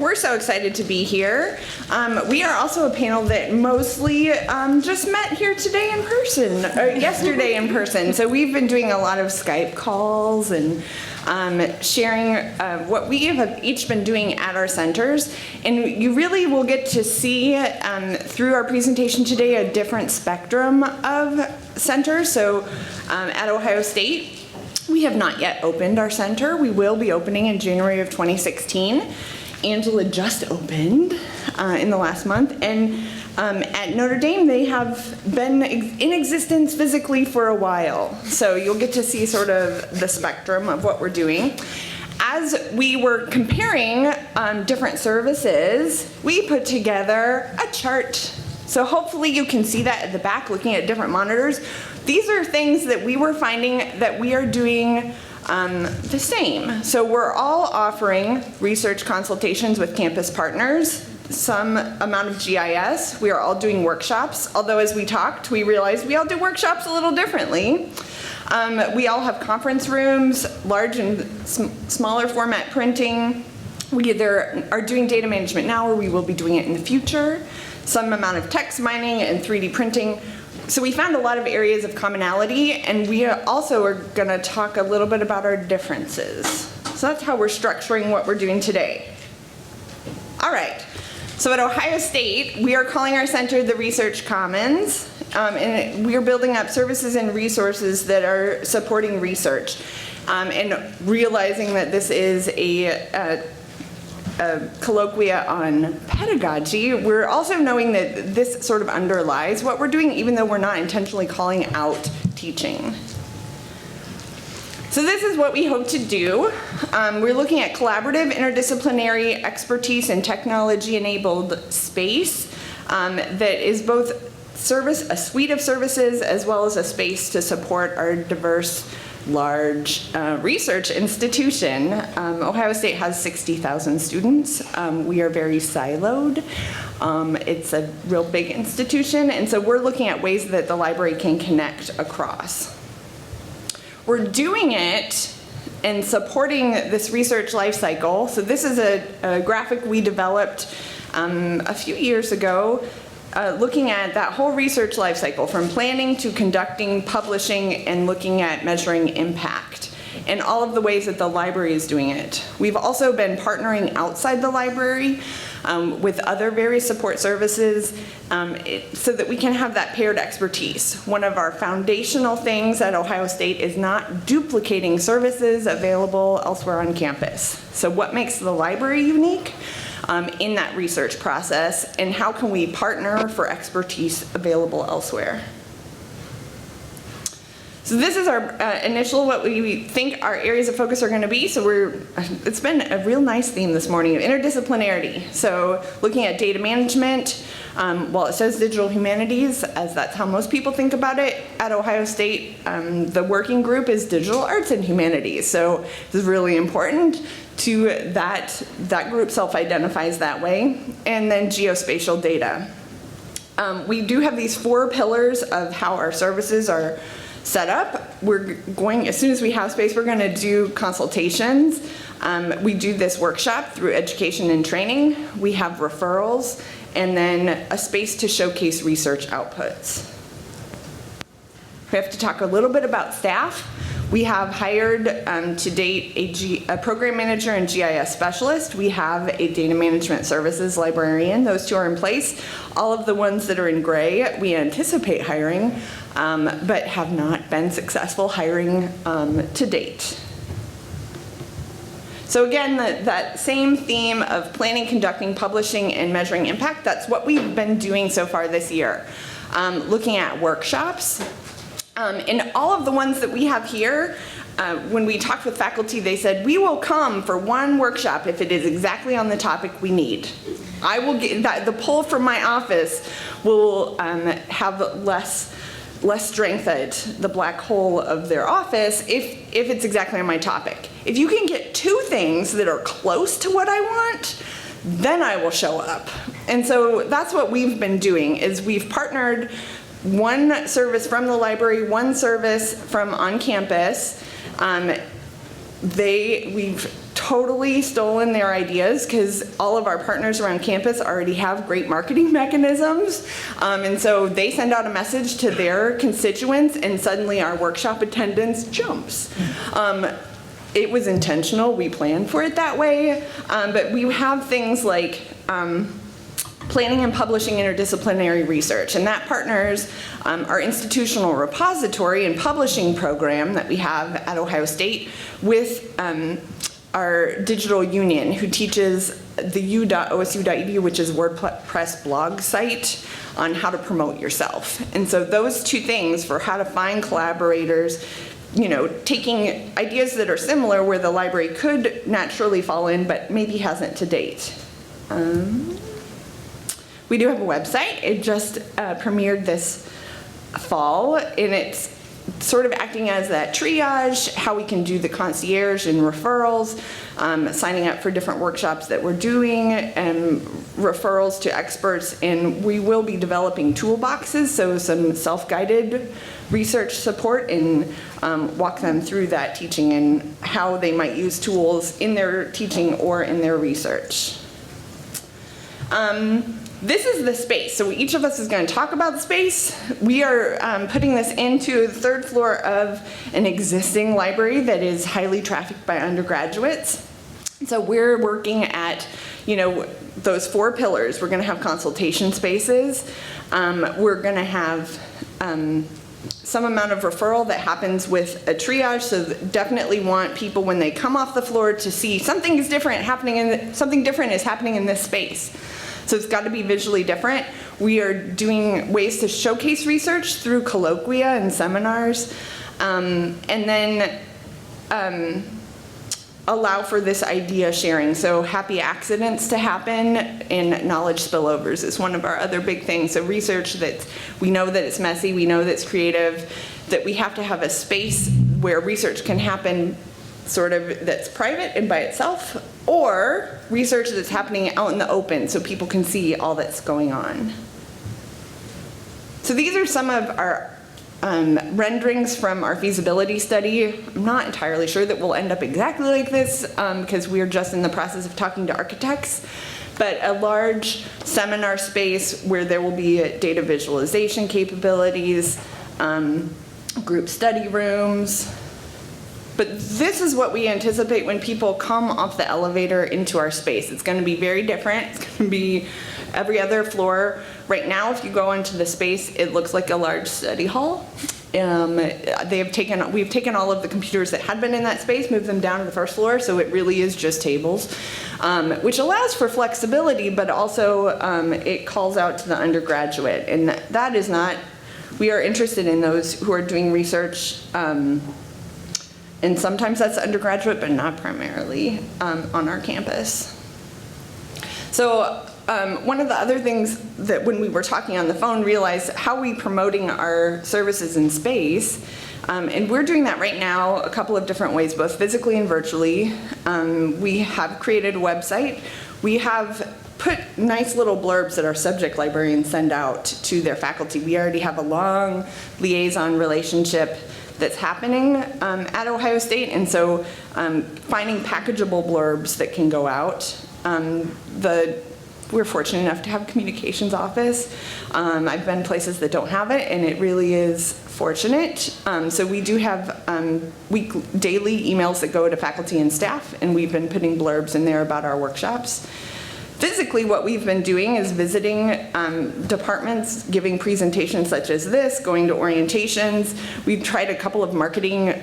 We're so excited to be here. We are also a panel that mostly just met here today in person, or yesterday in person. So we've been doing a lot of Skype calls and sharing what we have each been doing at our centers. And you really will get to see through our presentation today a different spectrum of centers. So at Ohio State, we have not yet opened our center. We will be opening in January of 2016. Angela just opened in the last month, and at Notre Dame they have been in existence physically for a while. So you'll get to see sort of the spectrum of what we're doing. As we were comparing different services, we put together a chart. So hopefully you can see that at the back looking at different monitors. These are things that we were finding that we are doing the same. So we're all offering research consultations with campus partners, some amount of GIS. We are all doing workshops, although as we talked, we realized we all do workshops a little differently. We all have conference rooms, large and smaller format printing. We either are doing data management now or we will be doing it in the future. Some amount of text mining and 3D printing. So we found a lot of areas of commonality, and we also are going to talk a little bit about our differences. So that's how we're structuring what we're doing today. All right, so at Ohio State, we are calling our center the Research Commons, and we are building up services and resources that are supporting research, and realizing that this is a colloquia on pedagogy. We're also knowing that this sort of underlies what we're doing, even though we're not intentionally calling out teaching. So this is what we hope to do. We're looking at collaborative, interdisciplinary expertise and technology-enabled space that is both a suite of services as well as a space to support our diverse large research institution. Ohio State has 60,000 students. We are very siloed. It's a real big institution, and so we're looking at ways that the library can connect across. We're doing it and supporting this research life cycle. So this is a graphic we developed a few years ago, looking at that whole research life cycle from planning to conducting, publishing, and looking at measuring impact, and all of the ways that the library is doing it. We've also been partnering outside the library with other various support services so that we can have that paired expertise. One of our foundational things at Ohio State is not duplicating services available elsewhere on campus. So what makes the library unique in that research process, and how can we partner for expertise available elsewhere? So this is our initial, what we think our areas of focus are going to be. So it's been a real nice theme this morning of interdisciplinarity. So looking at data management, well, it says digital humanities, as that's how most people think about it. At Ohio State, the working group is digital arts and humanities. So this is really important to that group self-identifies that way. And then geospatial data. We do have these 4 pillars of how our services are set up. We're going, as soon as we have space, we're going to do consultations. We do this workshop through education and training. We have referrals, and then a space to showcase research outputs. We have to talk a little bit about staff. We have hired to date a program manager and GIS specialist. We have a data management services librarian. Those 2 are in place. All of the ones that are in gray we anticipate hiring, but have not been successful hiring to date. So again, that same theme of planning, conducting, publishing, and measuring impact, that's what we've been doing so far this year. Looking at workshops. And all of the ones that we have here, when we talked with faculty, they said, we will come for 1 workshop if it is exactly on the topic we need. I will get that, the poll from my office will have less strength at the black hole of their office if it's exactly on my topic. If you can get 2 things that are close to what I want, then I will show up. And so that's what we've been doing, is we've partnered 1 service from the library, 1 service from on campus. We've totally stolen their ideas because all of our partners around campus already have great marketing mechanisms. And so they send out a message to their constituents and suddenly our workshop attendance jumps. It was intentional, we planned for it that way, but we have things like planning and publishing interdisciplinary research, and that partners our institutional repository and publishing program that we have at Ohio State with our digital union, who teaches the u.osu.edu, which is WordPress blog site, on how to promote yourself. And so those two things for how to find collaborators, you know, taking ideas that are similar where the library could naturally fall in, but maybe hasn't to date. We do have a website. It just premiered this fall, and it's sort of acting as that triage, how we can do the concierge and referrals, signing up for different workshops that we're doing, and referrals to experts. And we will be developing toolboxes, so some self-guided research support, and walk them through that teaching and how they might use tools in their teaching or in their research. This is the space. So each of us is going to talk about the space. We are putting this into the third floor of an existing library that is highly trafficked by undergraduates. So we're working at, you know, those 4 pillars. We're going to have consultation spaces. We're going to have some amount of referral that happens with a triage. So definitely want people when they come off the floor to see something is different happening something different is happening in this space. So it's got to be visually different. We are doing ways to showcase research through colloquia and seminars, and then allow for this idea sharing. So happy accidents to happen, and knowledge spillovers is one of our other big things. So research that we know that it's messy, we know that it's creative, that we have to have a space where research can happen sort of that's private and by itself, or research that's happening out in the open so people can see all that's going on. So these are some of our renderings from our feasibility study. I'm not entirely sure that we'll end up exactly like this because we're just in the process of talking to architects, but a large seminar space where there will be data visualization capabilities, group study rooms. But this is what we anticipate when people come off the elevator into our space. It's going to be very different. It's going to be every other floor. Right now, if you go into the space, it looks like a large study hall. We've taken all of the computers that had been in that space, moved them down to the first floor, so it really is just tables, which allows for flexibility, but also it calls out to the undergraduate. And that is not, we are interested in those who are doing research, and sometimes that's undergraduate, but not primarily on our campus. So one of the other things that when we were talking on the phone realized how are we promoting our services in space, and we're doing that right now a couple of different ways, both physically and virtually. We have created a website. We have put nice little blurbs that our subject librarians send out to their faculty. We already have a long liaison relationship that's happening at Ohio State, and so finding packageable blurbs that can go out. We're fortunate enough to have a communications office. I've been places that don't have it, and it really is fortunate. So we do have daily emails that go to faculty and staff, and we've been putting blurbs in there about our workshops. Physically, what we've been doing is visiting departments, giving presentations such as this, going to orientations. We've tried a couple of marketing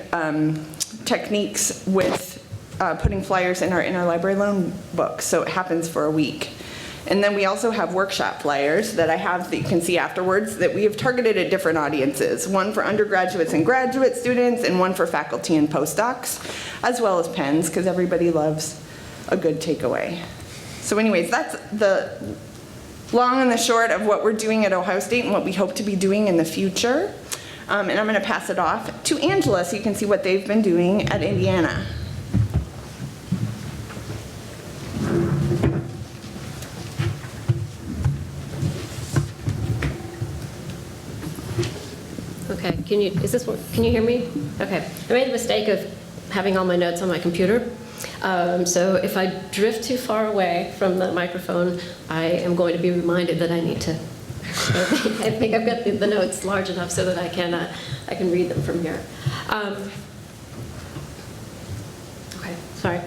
techniques with putting flyers in our interlibrary loan book, so it happens for a week. And then we also have workshop flyers that I have that you can see afterwards that we have targeted at different audiences, one for undergraduates and graduate students, and one for faculty and postdocs, as well as pens, because everybody loves a good takeaway. So anyways, that's the long and the short of what we're doing at Ohio State and what we hope to be doing in the future. And I'm going to pass it off to Angela so you can see what they've been doing at Indiana. Okay, can you hear me? Okay, I made the mistake of having all my notes on my computer. So if I drift too far away from the microphone, I am going to be reminded that I need to. I think I've got the notes large enough so that I can read them from here. Okay, sorry.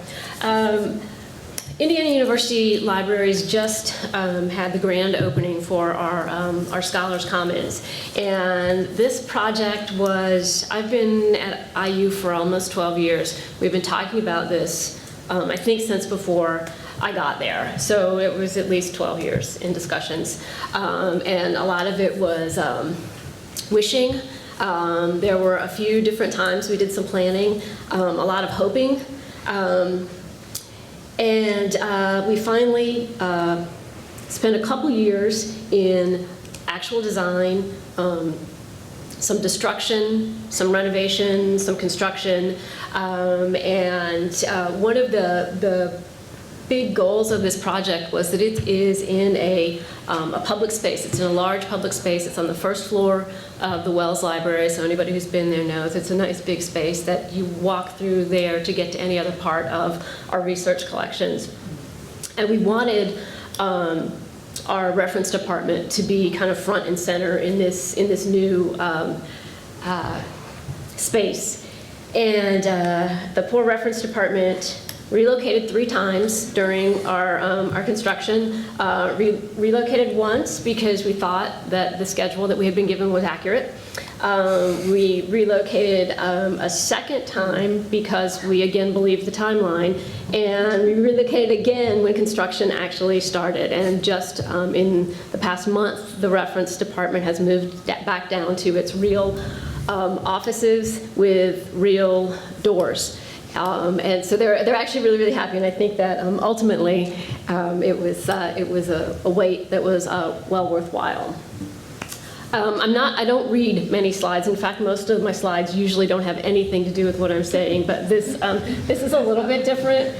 Indiana University Libraries just had the grand opening for our Scholars Commons. And this project was, I've been at IU for almost 12 years. We've been talking about this, I think, since before I got there. So it was at least 12 years in discussions. And a lot of it was wishing. There were a few different times we did some planning, a lot of hoping. And we finally spent a couple years in actual design, some destruction, some renovation, some construction, and one of the big goals of this project was that it is in a public space. It's in a large public space. It's on the first floor of the Wells Library, so anybody who's been there knows it's a nice big space that you walk through there to get to any other part of our research collections. And we wanted our reference department to be kind of front and center in this new space. And the poor reference department relocated 3 times during our construction. Relocated once because we thought that the schedule that we had been given was accurate. We relocated a second time because we again believed the timeline, and we relocated again when construction actually started. And just in the past month, the reference department has moved back down to its real offices with real doors. And so they're actually really, really happy, and I think that ultimately it was a wait that was well worthwhile. I don't read many slides. In fact, most of my slides usually don't have anything to do with what I'm saying, but this is a little bit different.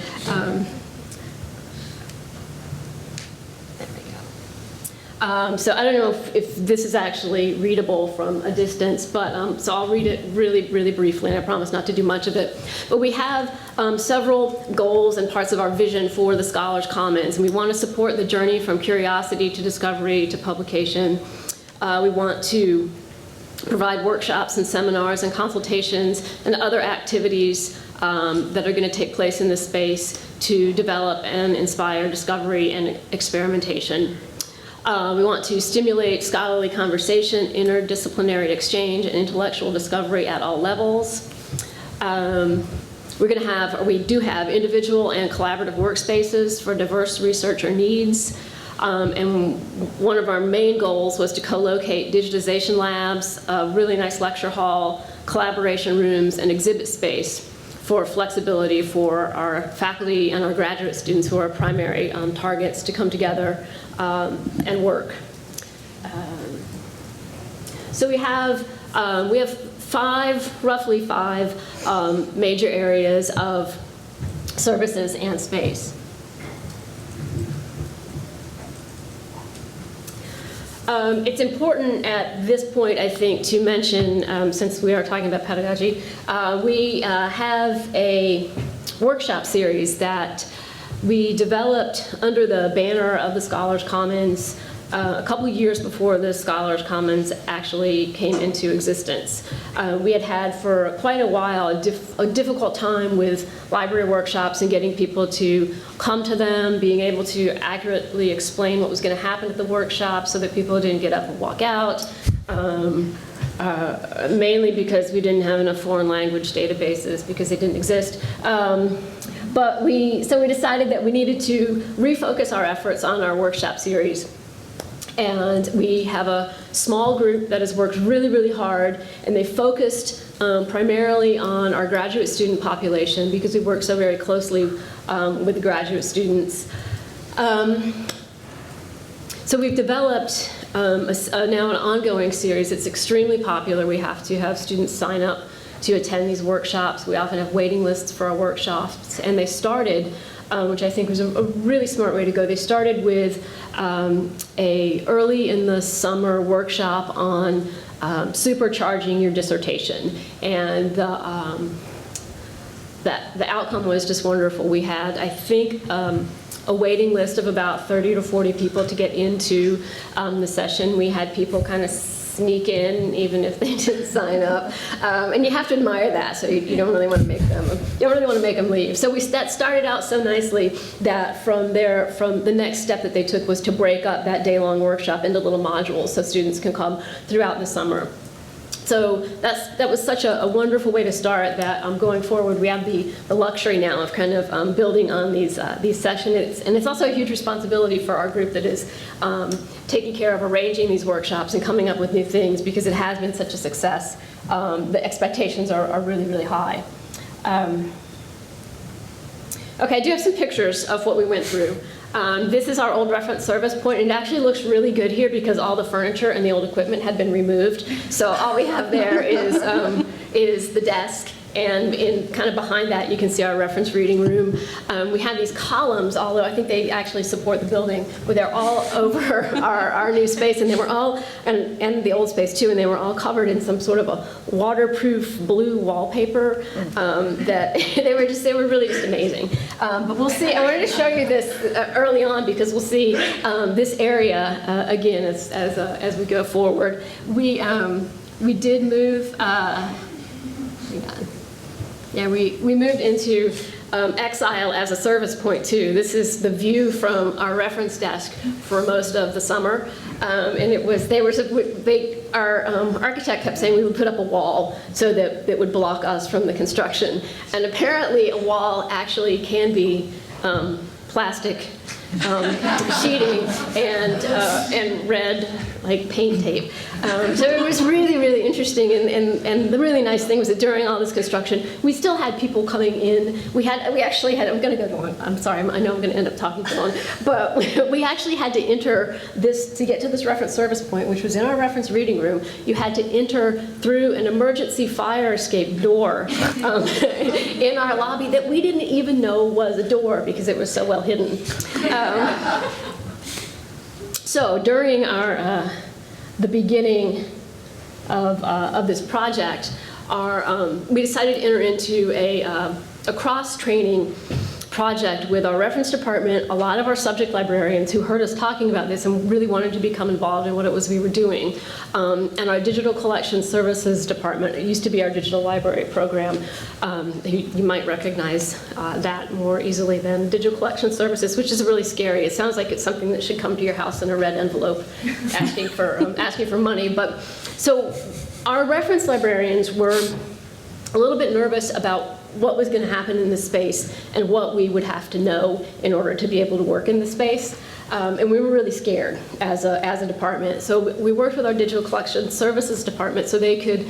So I don't know if this is actually readable from a distance, but so I'll read it really, really briefly, and I promise not to do much of it. But we have several goals and parts of our vision for the Scholars Commons, and we want to support the journey from curiosity to discovery to publication. We want to provide workshops and seminars and consultations and other activities that are going to take place in this space to develop and inspire discovery and experimentation. We want to stimulate scholarly conversation, interdisciplinary exchange, and intellectual discovery at all levels. We're going to have, or we do have, individual and collaborative workspaces for diverse researcher needs. And one of our main goals was to co-locate digitization labs, a really nice lecture hall, collaboration rooms, and exhibit space for flexibility for our faculty and our graduate students who are primary targets to come together and work. So we have roughly five major areas of services and space. It's important at this point, I think, to mention, since we are talking about pedagogy, we have a workshop series that we developed under the banner of the Scholars Commons a couple years before the Scholars Commons actually came into existence. We had for quite a while a difficult time with library workshops and getting people to come to them, being able to accurately explain what was going to happen at the workshop so that people didn't get up and walk out, mainly because we didn't have enough foreign language databases because they didn't exist. So we decided that we needed to refocus our efforts on our workshop series. And we have a small group that has worked really, really hard, and they focused primarily on our graduate student population because we work so very closely with the graduate students. So we've developed now an ongoing series. It's extremely popular. We have to have students sign up to attend these workshops. We often have waiting lists for our workshops, and they started, which I think was a really smart way to go. They started with a early in the summer workshop on supercharging your dissertation, and that the outcome was just wonderful. We had, I think, a waiting list of about 30 to 40 people to get into the session. We had people kind of sneak in even if they didn't sign up, and you have to admire that. So you don't really want to make them leave. So that started out so nicely that from the next step that they took was to break up that day-long workshop into little modules so students can come throughout the summer. So that was such a wonderful way to start that going forward we have the luxury now of kind of building on these sessions. And it's also a huge responsibility for our group that is taking care of arranging these workshops and coming up with new things, because it has been such a success. The expectations are really, really high. Okay, I do have some pictures of what we went through. This is our old reference service point. It actually looks really good here because all the furniture and the old equipment had been removed. So all we have there is the desk, and kind of behind that you can see our reference reading room. We have these columns, although I think they actually support the building, but they're all over our new space, and they were all, and the old space too, and they were all covered in some sort of a waterproof blue wallpaper that they were really just amazing. But we'll see. I wanted to show you this early on because we'll see this area again as we go forward. We did move. Hang on. Yeah, we moved into Exile as a service point too. This is the view from our reference desk for most of the summer, and our architect kept saying we would put up a wall so that it would block us from the construction. And apparently, a wall actually can be plastic sheeting and red like paint tape. So it was really, really interesting, and the really nice thing was that during all this construction, we still had people coming in. We actually had, I'm going to go on, I'm sorry, I know I'm going to end up talking too long, but we actually had to enter this, to get to this reference service point, which was in our reference reading room, you had to enter through an emergency fire escape door in our lobby that we didn't even know was a door because it was so well hidden. So during the beginning of this project, we decided to enter into a cross-training project with our reference department, a lot of our subject librarians who heard us talking about this and really wanted to become involved in what it was we were doing, and our digital collection services department. It used to be our digital library program. You might recognize that more easily than digital collection services, which is really scary. It sounds like it's something that should come to your house in a red envelope asking for money. But so our reference librarians were a little bit nervous about what was going to happen in this space and what we would have to know in order to be able to work in the space. And we were really scared as a department. So we worked with our digital collection services department so they could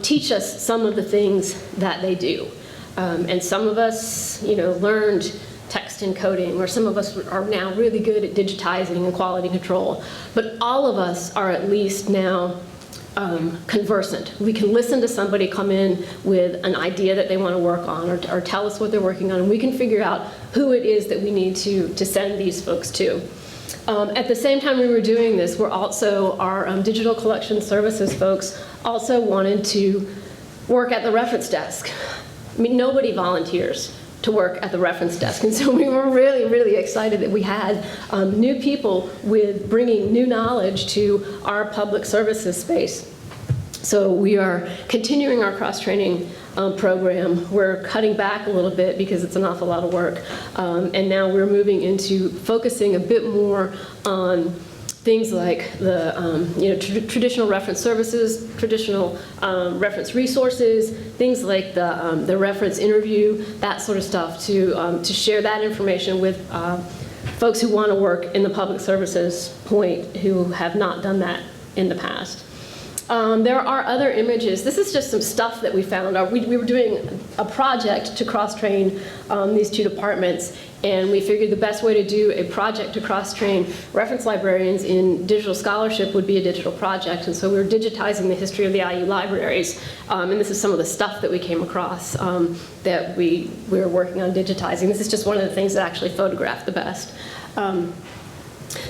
teach us some of the things that they do. And some of us, learned text encoding, or some of us are now really good at digitizing and quality control. But all of us are at least now conversant. We can listen to somebody come in with an idea that they want to work on, or tell us what they're working on, and we can figure out who it is that we need to send these folks to. At the same time we were doing this, our digital collection services folks also wanted to work at the reference desk. I mean, nobody volunteers to work at the reference desk. And so we were really, really excited that we had new people with bringing new knowledge to our public services space. So we are continuing our cross-training program. We're cutting back a little bit because it's an awful lot of work. And now we're moving into focusing a bit more on things like the traditional reference services, traditional reference resources, things like the reference interview, that sort of stuff, to share that information with folks who want to work in the public services point who have not done that in the past. There are other images. This is just some stuff that we found. We were doing a project to cross-train these two departments, and we figured the best way to do a project to cross-train reference librarians in digital scholarship would be a digital project. And so we were digitizing the history of the IU libraries. And this is some of the stuff that we came across that we were working on digitizing. This is just one of the things that actually photographed the best.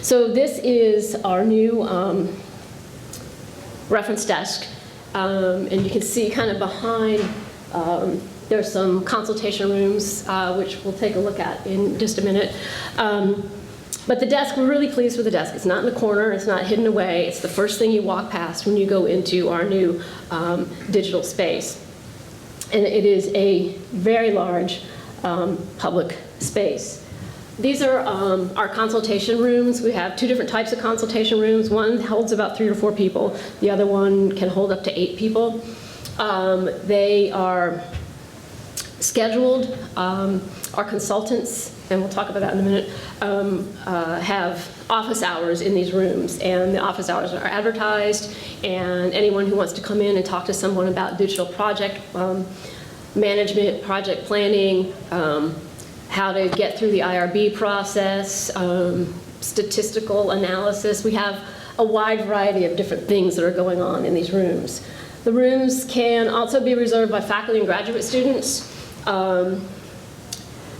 So this is our new reference desk, and you can see kind of behind There's some consultation rooms, which we'll take a look at in just a minute. But the desk, we're really pleased with the desk. It's not in the corner, it's not hidden away. It's the first thing you walk past when you go into our new digital space. And it is a very large public space. These are our consultation rooms. We have two different types of consultation rooms. One holds about 3 or 4 people. The other one can hold up to 8 people. They are scheduled. Our consultants, and we'll talk about that in a minute, have office hours in these rooms, and the office hours are advertised, and anyone who wants to come in and talk to someone about digital project management, project planning, how to get through the IRB process, statistical analysis. We have a wide variety of different things that are going on in these rooms. The rooms can also be reserved by faculty and graduate students.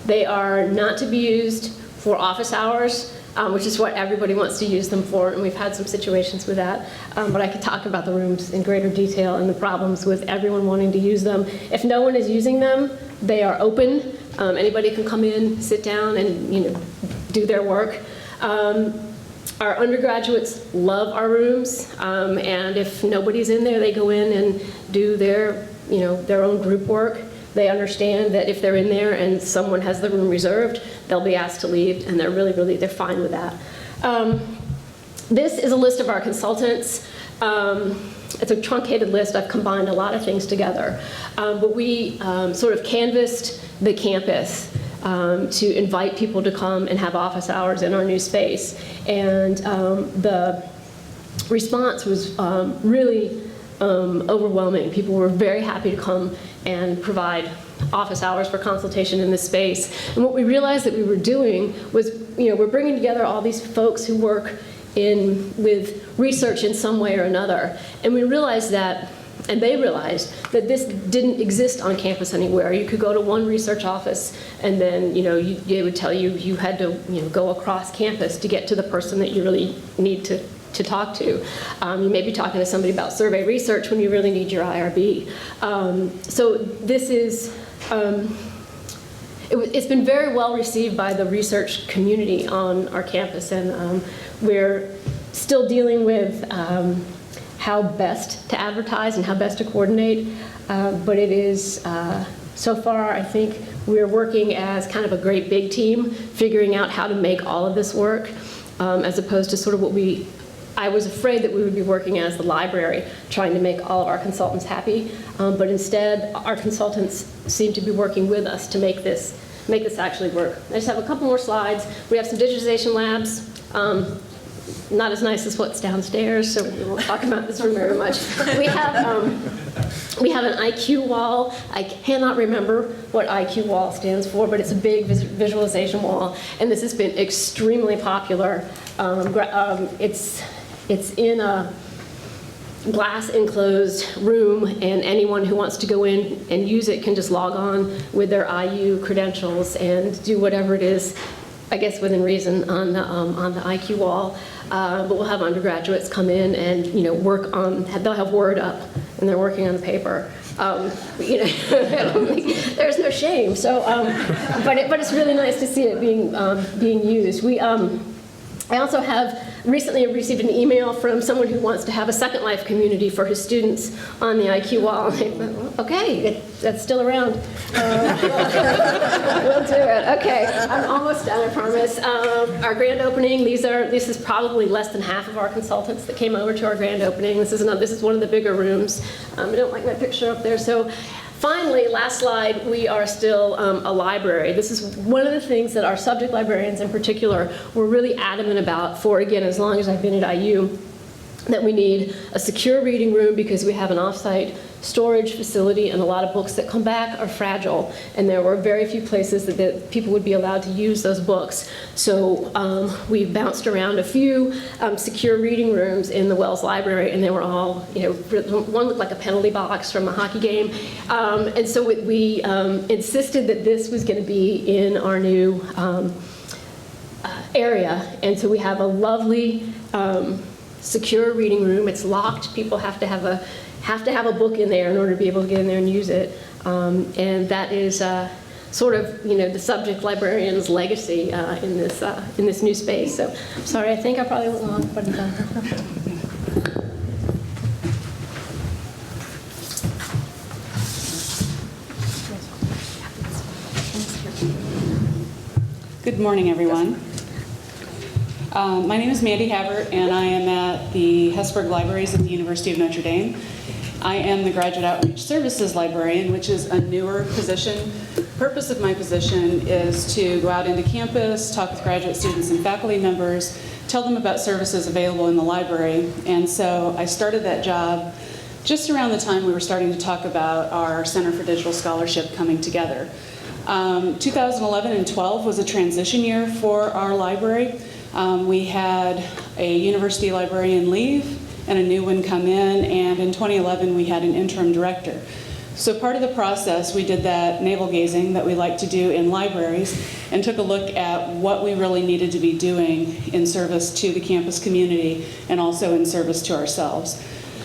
They are not to be used for office hours, which is what everybody wants to use them for, and we've had some situations with that. But I could talk about the rooms in greater detail and the problems with everyone wanting to use them. If no one is using them, they are open. Anybody can come in, sit down, and do their work. Our undergraduates love our rooms, and if nobody's in there, they go in and do their own group work. They understand that if they're in there and someone has the room reserved, they'll be asked to leave, and they're fine with that. This is a list of our consultants. It's a truncated list. I've combined a lot of things together. But we sort of canvassed the campus to invite people to come and have office hours in our new space. And the response was really overwhelming. People were very happy to come and provide office hours for consultation in this space. And what we realized that we were doing was, we're bringing together all these folks who work with research in some way or another. And we realized that, and they realized that this didn't exist on campus anywhere. You could go to one research office, and then they would tell you you had to go across campus to get to the person that you really need to talk to. You may be talking to somebody about survey research when you really need your IRB. So this is, it's been very well received by the research community on our campus, and we're still dealing with how best to advertise and how best to coordinate, but it is, so far, I think we're working as kind of a great big team, figuring out how to make all of this work, as opposed to sort of I was afraid that we would be working as the library, trying to make all of our consultants happy, but instead, our consultants seem to be working with us to make this actually work. I just have a couple more slides. We have some digitization labs. Not as nice as what's downstairs, so we won't talk about this room very much. We have an IQ wall. I cannot remember what IQ wall stands for, but it's a big visualization wall, and this has been extremely popular. It's in a glass enclosed room, and anyone who wants to go in and use it can just log on with their IU credentials and do whatever it is, I guess within reason, on the IQ wall. But we'll have undergraduates come in and work on. They'll have Word up, and they're working on the paper. There's no shame. So, but it's really nice to see it being used. I also have recently received an email from someone who wants to have a Second Life community for his students on the IQ wall. Okay, that's still around. We'll do it. Okay, I'm almost done, I promise. Our grand opening, this is probably less than half of our consultants that came over to our grand opening. This is one of the bigger rooms. I don't like my picture up there. So. Finally, last slide, we are still a library. This is one of the things that our subject librarians in particular were really adamant about for, again, as long as I've been at IU, that we need a secure reading room because we have an off-site storage facility, and a lot of books that come back are fragile, and there were very few places that people would be allowed to use those books. So we bounced around a few secure reading rooms in the Wells Library, and they were all, one looked like a penalty box from a hockey game. And so we insisted that this was going to be in our new area, and so we have a lovely secure reading room. It's locked. People have to have a book in there in order to be able to get in there and use it. And that is sort of, the subject librarian's legacy in this new space. So, I'm sorry, I think I probably went long, but Good morning, everyone. My name is Mandy Havert, and I am at the Hesburgh Libraries at the University of Notre Dame. I am the Graduate Outreach Services Librarian, which is a newer position. The purpose of my position is to go out into campus, talk with graduate students and faculty members, tell them about services available in the library. And so I started that job just around the time we were starting to talk about our Center for Digital Scholarship coming together. 2011 and 12 was a transition year for our library. We had a university librarian leave and a new one come in, and in 2011 we had an interim director. So part of the process, we did that navel gazing that we like to do in libraries and took a look at what we really needed to be doing in service to the campus community and also in service to ourselves.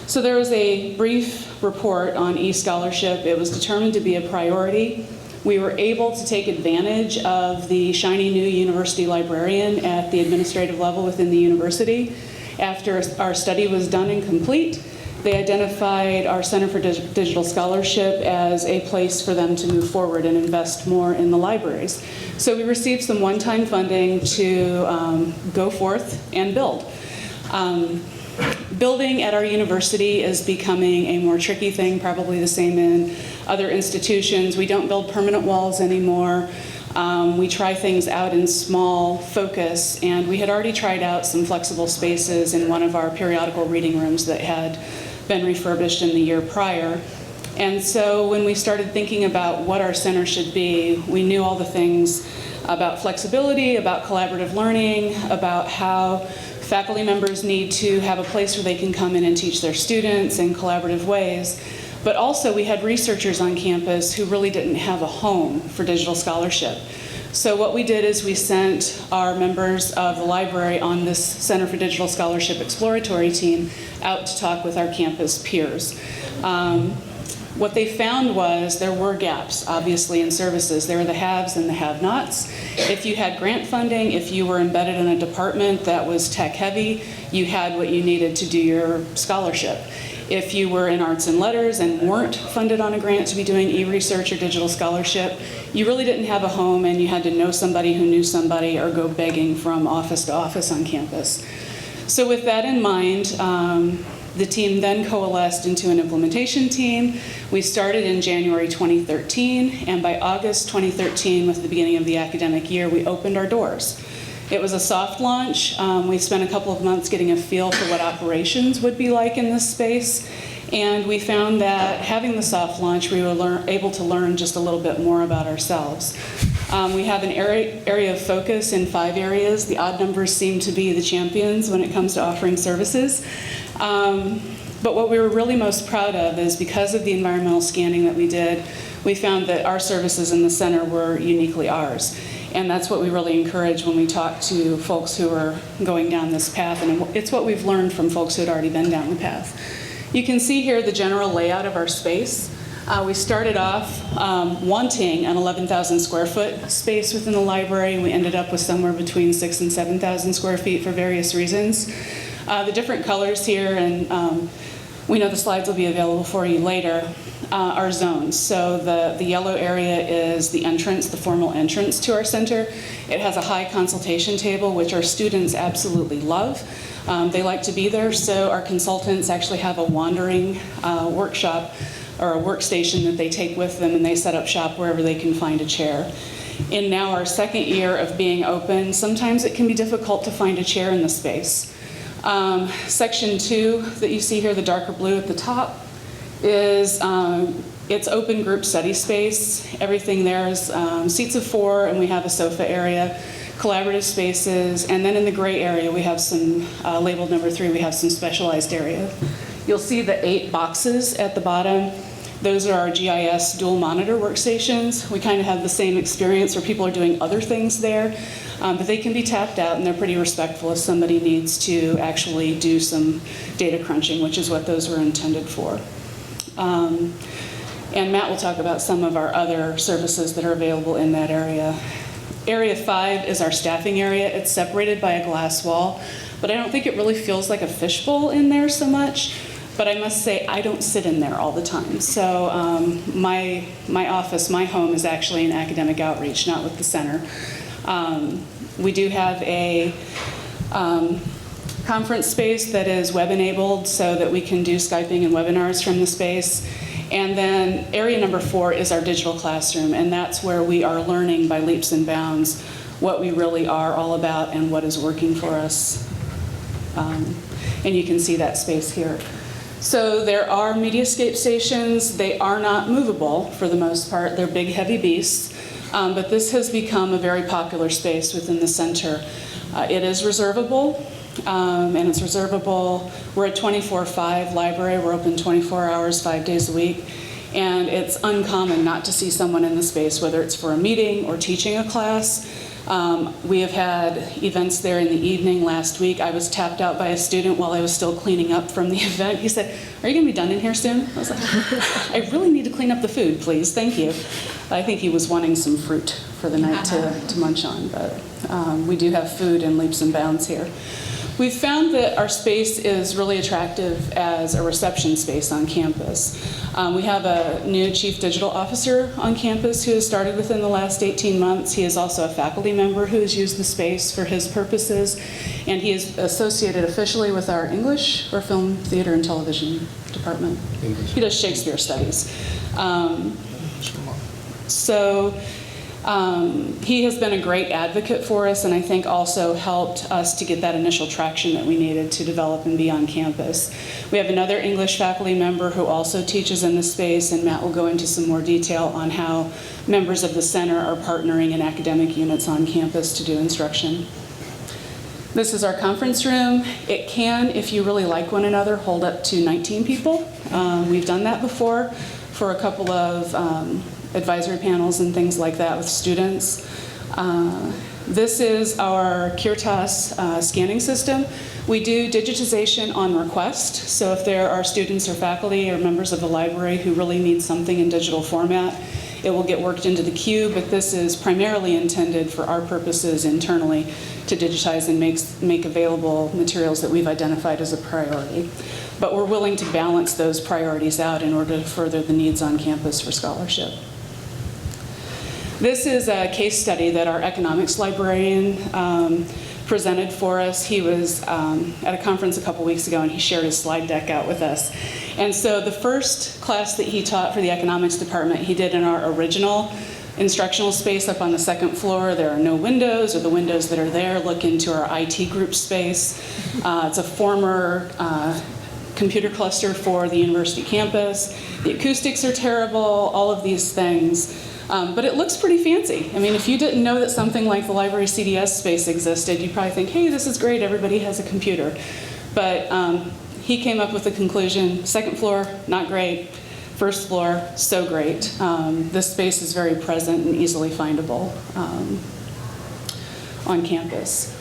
So there was a brief report on e-scholarship. It was determined to be a priority. We were able to take advantage of the shiny new university librarian at the administrative level within the university. After our study was done and complete, they identified our Center for Digital Scholarship as a place for them to move forward and invest more in the libraries. So we received some one-time funding to go forth and build. Building at our university is becoming a more tricky thing, probably the same in other institutions. We don't build permanent walls anymore. We try things out in small focus, and we had already tried out some flexible spaces in one of our periodical reading rooms that had been refurbished in the year prior. And so when we started thinking about what our center should be, we knew all the things about flexibility, about collaborative learning, about how faculty members need to have a place where they can come in and teach their students in collaborative ways. But also we had researchers on campus who really didn't have a home for digital scholarship. So what we did is we sent our members of the library on this Center for Digital Scholarship exploratory team out to talk with our campus peers. What they found was there were gaps, obviously, in services. There were the haves and the have-nots. If you had grant funding, if you were embedded in a department that was tech-heavy, you had what you needed to do your scholarship. If you were in arts and letters and weren't funded on a grant to be doing e-research or digital scholarship, you really didn't have a home, and you had to know somebody who knew somebody or go begging from office to office on campus. So with that in mind, the team then coalesced into an implementation team. We started in January 2013, and by August 2013, with the beginning of the academic year, we opened our doors. It was a soft launch. We spent a couple of months getting a feel for what operations would be like in this space, and we found that having the soft launch, we were able to learn just a little bit more about ourselves. We have an area of focus in 5 areas. The odd numbers seem to be the champions when it comes to offering services. But what we were really most proud of is because of the environmental scanning that we did, we found that our services in the center were uniquely ours. And that's what we really encourage when we talk to folks who are going down this path. And it's what we've learned from folks who had already been down the path. You can see here the general layout of our space. We started off wanting an 11,000 square foot space within the library. We ended up with somewhere between 6,000 and 7,000 square feet for various reasons. The different colors here, and we know the slides will be available for you later, are zones. So the yellow area is the entrance, the formal entrance to our center. It has a high consultation table, which our students absolutely love. They like to be there, so our consultants actually have a wandering workshop or a workstation that they take with them, and they set up shop wherever they can find a chair. In now our second year of being open, sometimes it can be difficult to find a chair in the space. Section 2 that you see here, the darker blue at the top, is it's open group study space. Everything there is seats of 4, and we have a sofa area, collaborative spaces, and then in the gray area we have some, labeled number 3, we have some specialized area. You'll see the 8 boxes at the bottom. Those are our GIS dual monitor workstations. We kind of have the same experience where people are doing other things there, but they can be tapped out, and they're pretty respectful if somebody needs to actually do some data crunching, which is what those were intended for. And Matt will talk about some of our other services that are available in that area. Area 5 is our staffing area. It's separated by a glass wall, but I don't think it really feels like a fishbowl in there so much. But I must say, I don't sit in there all the time. So my office, my home is actually in academic outreach, not with the center. We do have a conference space that is web-enabled so that we can do Skyping and webinars from the space. And then area number 4 is our digital classroom, and that's where we are learning by leaps and bounds what we really are all about and what is working for us. And you can see that space here. So there are Mediascape stations. They are not movable for the most part. They're big, heavy beasts. But this has become a very popular space within the center. It is reservable, and it's reservable. We're a 24/5 library. We're open 24 hours, 5 days a week. And it's uncommon not to see someone in the space, whether it's for a meeting or teaching a class. We have had events there in the evening. Last week, I was tapped out by a student while I was still cleaning up from the event. He said, "Are you going to be done in here soon?" I was like, "I really need to clean up the food, please. Thank you." I think he was wanting some fruit for the night to munch on, but we do have food in leaps and bounds here. We've found that our space is really attractive as a reception space on campus. We have a new chief digital officer on campus who has started within the last 18 months. He is also a faculty member who has used the space for his purposes, and he is associated officially with our English or film, theater, and television department. English. He does Shakespeare studies. He has been a great advocate for us, and I think also helped us to get that initial traction that we needed to develop and be on campus. We have another English faculty member who also teaches in the space, and Matt will go into some more detail on how members of the center are partnering in academic units on campus to do instruction. This is our conference room. It can, if you really like one another, hold up to 19 people. We've done that before for a couple of advisory panels and things like that with students. This is our Curitas scanning system. We do digitization on request, so if there are students or faculty or members of the library who really need something in digital format, it will get worked into the queue, but this is primarily intended for our purposes internally to digitize and make available materials that we've identified as a priority. But we're willing to balance those priorities out in order to further the needs on campus for scholarship. This is a case study that our economics librarian presented for us. He was at a conference a couple weeks ago, and he shared his slide deck out with us. And so the first class that he taught for the economics department, he did in our original instructional space up on the second floor. There are no windows, or the windows that are there look into our IT group space. It's a former computer cluster for the university campus. The acoustics are terrible, all of these things. But it looks pretty fancy. I mean, if you didn't know that something like the library CDS space existed, you'd probably think, hey, this is great, everybody has a computer. But he came up with the conclusion, second floor, not great. First floor, so great. This space is very present and easily findable on campus.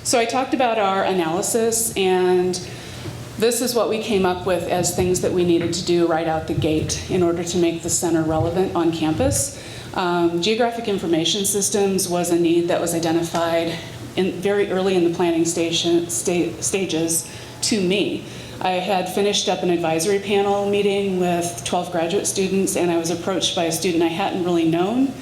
So I talked about our analysis, and this is what we came up with as things that we needed to do right out the gate in order to make the center relevant on campus. Geographic information systems was a need that was identified very early in the planning stages to me. I had finished up an advisory panel meeting with 12 graduate students, and I was approached by a student I hadn't really known.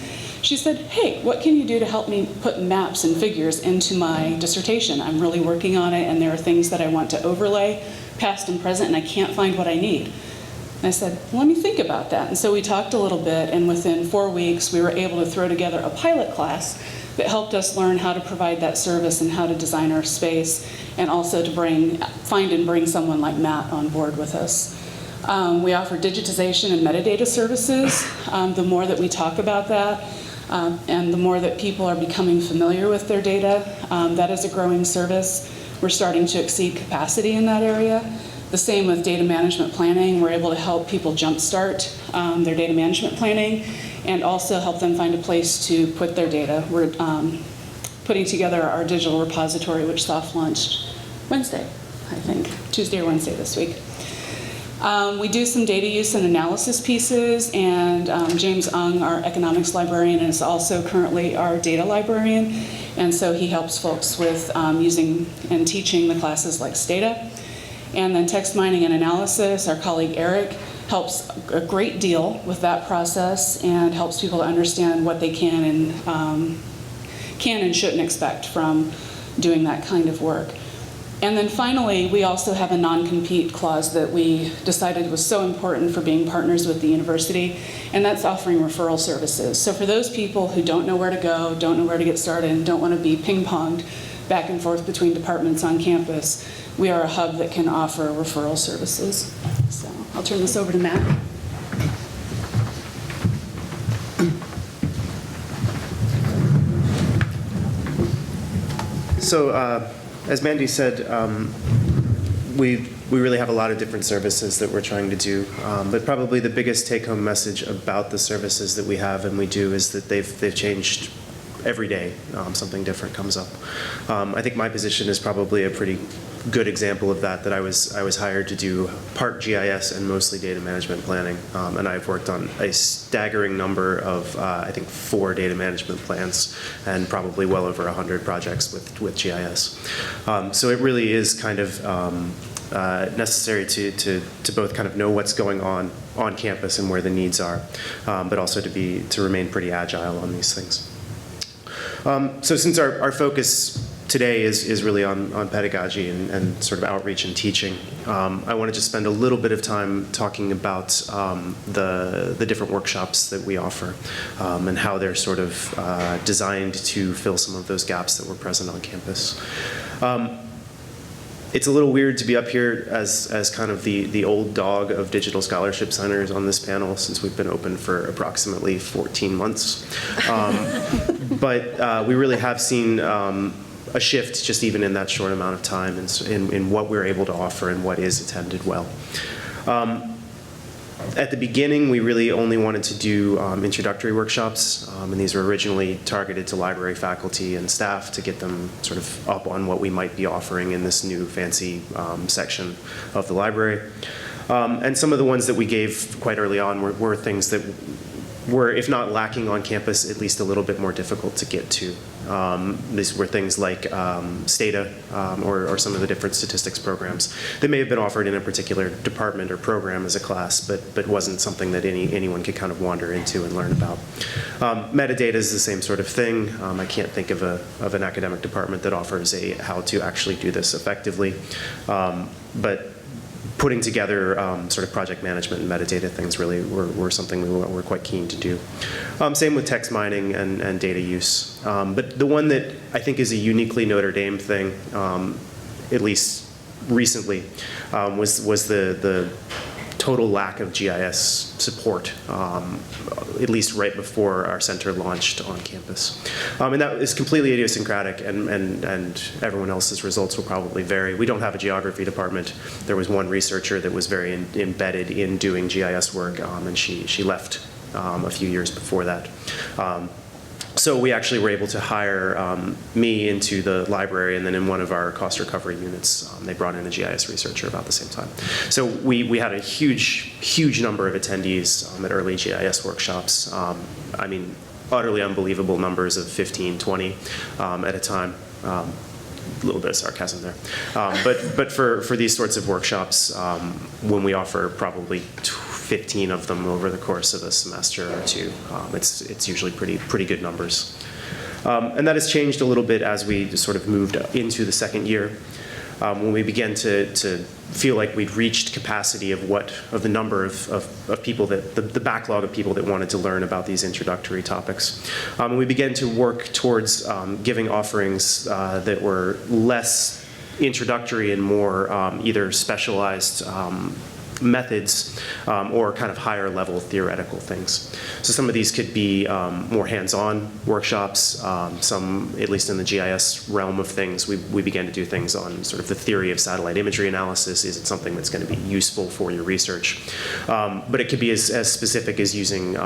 She said, hey, what can you do to help me put maps and figures into my dissertation? I'm really working on it, and there are things that I want to overlay, past and present, and I can't find what I need. And I said, well, let me think about that. And so we talked a little bit, and within 4 weeks, we were able to throw together a pilot class that helped us learn how to provide that service and how to design our space, and also to find and bring someone like Matt on board with us. We offer digitization and metadata services. The more that we talk about that, and the more that people are becoming familiar with their data, that is a growing service. We're starting to exceed capacity in that area. The same with data management planning. We're able to help people jumpstart their data management planning, and also help them find a place to put their data. We're putting together our digital repository, which soft launched Wednesday, I think, Tuesday or Wednesday this week. We do some data use and analysis pieces, and James Ung, our economics librarian, is also currently our data librarian, and so he helps folks with using and teaching the classes like Stata. And then text mining and analysis, our colleague Eric helps a great deal with that process and helps people to understand what they can and shouldn't expect from doing that kind of work. And then finally, we also have a non-compete clause that we decided was so important for being partners with the university, and that's offering referral services. So for those people who don't know where to go, don't know where to get started, and don't want to be ping-ponged back and forth between departments on campus, we are a hub that can offer referral services. So I'll turn this over to Matt. So, as Mandy said, we really have a lot of different services that we're trying to do, but probably the biggest take-home message about the services that we have and we do is that they've changed every day. Something different comes up. I think my position is probably a pretty good example of that. That I was hired to do part GIS and mostly data management planning, and I've worked on a staggering number of I think 4 data management plans and probably well over 100 projects with GIS. So it really is kind of necessary to both kind of know what's going on campus and where the needs are, but also to remain pretty agile on these things. So since our focus today is really on pedagogy and sort of outreach and teaching, I wanted to spend a little bit of time talking about the different workshops that we offer and how they're sort of designed to fill some of those gaps that were present on campus. It's a little weird to be up here as kind of the old dog of digital scholarship centers on this panel since we've been open for approximately 14 months. But we really have seen a shift just even in that short amount of time in what we're able to offer and what is attended well. At the beginning, we really only wanted to do introductory workshops, and these were originally targeted to library faculty and staff to get them sort of up on what we might be offering in this new fancy section of the library. And some of the ones that we gave quite early on were things that were, if not lacking on campus, at least a little bit more difficult to get to. These were things like Stata or some of the different statistics programs that may have been offered in a particular department or program as a class, but wasn't something that anyone could kind of wander into and learn about. Metadata is the same sort of thing. I can't think of an academic department that offers how to actually do this effectively, but putting together sort of project management and metadata things really were something we were quite keen to do. Same with text mining and data use. But the one that I think is a uniquely Notre Dame thing, at least recently, was the total lack of GIS support, at least right before our center launched on campus. And that is completely idiosyncratic, and everyone else's results will probably vary. We don't have a geography department. There was one researcher that was very embedded in doing GIS work, and she left a few years before that. So we actually were able to hire me into the library, and then in one of our cost recovery units, they brought in a GIS researcher about the same time. So we had a huge number of attendees at early GIS workshops. I mean, utterly unbelievable numbers of 15, 20 at a time. A little bit of sarcasm there. But for these sorts of workshops, when we offer probably 15 of them over the course of a semester or two, it's usually pretty good numbers. And that has changed a little bit as we sort of moved into the second year. When we began to feel like we'd reached capacity of the number of people the backlog of people that wanted to learn about these introductory topics. And we began to work towards giving offerings that were less introductory and more either specialized methods or kind of higher level theoretical things. So some of these could be more hands-on workshops. Some, at least in the GIS realm of things, we began to do things on sort of the theory of satellite imagery analysis. Is it something that's going to be useful for your research? But it could be as specific as using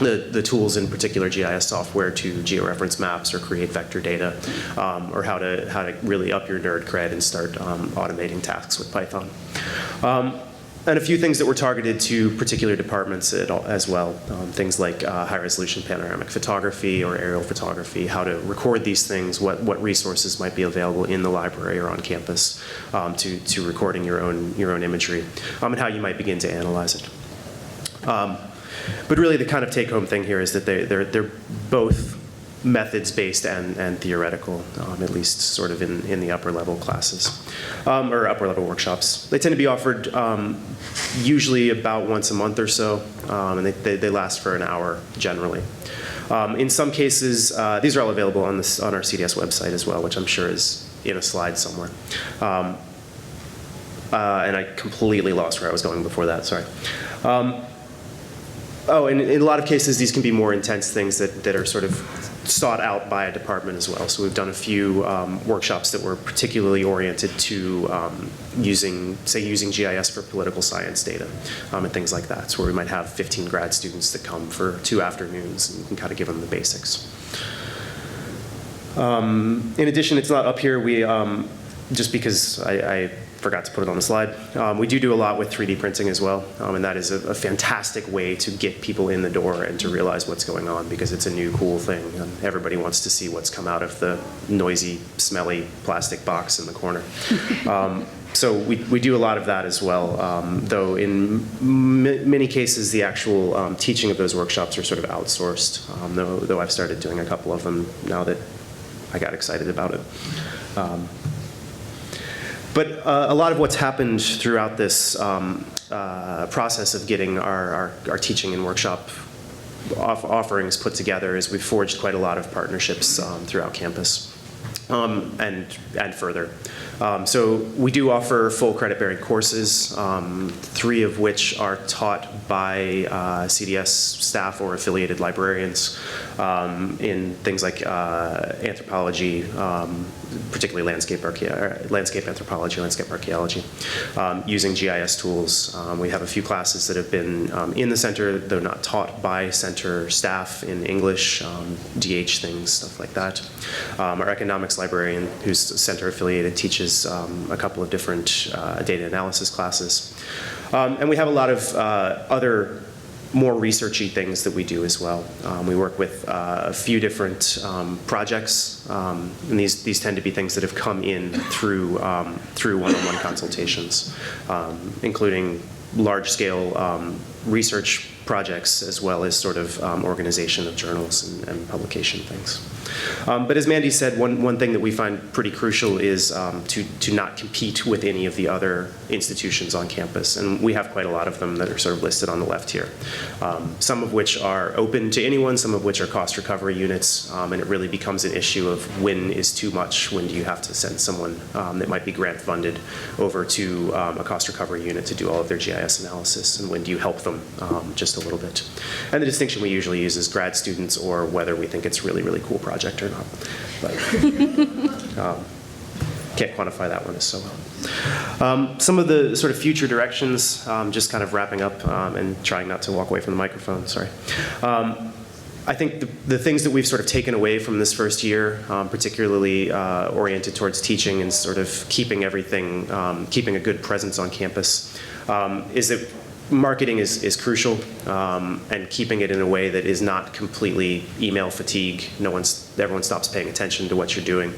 the tools in particular GIS software to georeference maps or create vector data, or how to really up your nerd cred and start automating tasks with Python. And a few things that were targeted to particular departments as well. Things like high-resolution panoramic photography or aerial photography, how to record these things, what resources might be available in the library or on campus to recording your own imagery, and how you might begin to analyze it. But really, the kind of take-home thing here is that they're both methods-based and theoretical, at least sort of in the upper-level classes, or upper-level workshops. They tend to be offered usually about once a month or so, and they last for an hour generally. In some cases, these are all available on our CDS website as well, which I'm sure is in a slide somewhere. And I completely lost where I was going before that, sorry. And in a lot of cases, these can be more intense things that are sort of sought out by a department as well. So we've done a few workshops that were particularly oriented to using GIS for political science data and things like that. So where we might have 15 grad students that come for 2 afternoons and you can kind of give them the basics. In addition, it's not up here. We just because I forgot to put it on the slide. We do a lot with 3D printing as well, and that is a fantastic way to get people in the door and to realize what's going on because it's a new cool thing, and everybody wants to see what's come out of the noisy, smelly plastic box in the corner. So we do a lot of that as well, though in many cases the actual teaching of those workshops are sort of outsourced, though I've started doing a couple of them now that I got excited about it. But a lot of what's happened throughout this process of getting our teaching and workshop offerings put together is we've forged quite a lot of partnerships throughout campus and further. So we do offer full credit-bearing courses, 3 of which are taught by CDS staff or affiliated librarians in things like anthropology, particularly landscape anthropology, landscape archaeology, using GIS tools. We have a few classes that have been in the center, though not taught by center staff in English, DH things, stuff like that. Our economics librarian, who's center affiliated, teaches a couple of different data analysis classes. And we have a lot of other more researchy things that we do as well. We work with a few different projects, and these tend to be things that have come in through one-on-one consultations, including large-scale research projects as well as sort of organization of journals and publication things. But as Mandy said, one thing that we find pretty crucial is to not compete with any of the other institutions on campus. And we have quite a lot of them that are sort of listed on the left here. Some of which are open to anyone, some of which are cost recovery units. And it really becomes an issue of when is too much, when do you have to send someone that might be grant funded over to a cost recovery unit to do all of their GIS analysis, and when do you help them just a little bit. And the distinction we usually use is grad students or whether we think it's really, really cool project or not. But can't quantify that one as so well. Some of the sort of future directions, just kind of wrapping up and trying not to walk away from the microphone, sorry. I think the things that we've sort of taken away from this first year, particularly oriented towards teaching and sort of keeping everything, keeping a good presence on campus, is that marketing is crucial, and keeping it in a way that is not completely email fatigue. Everyone stops paying attention to what you're doing.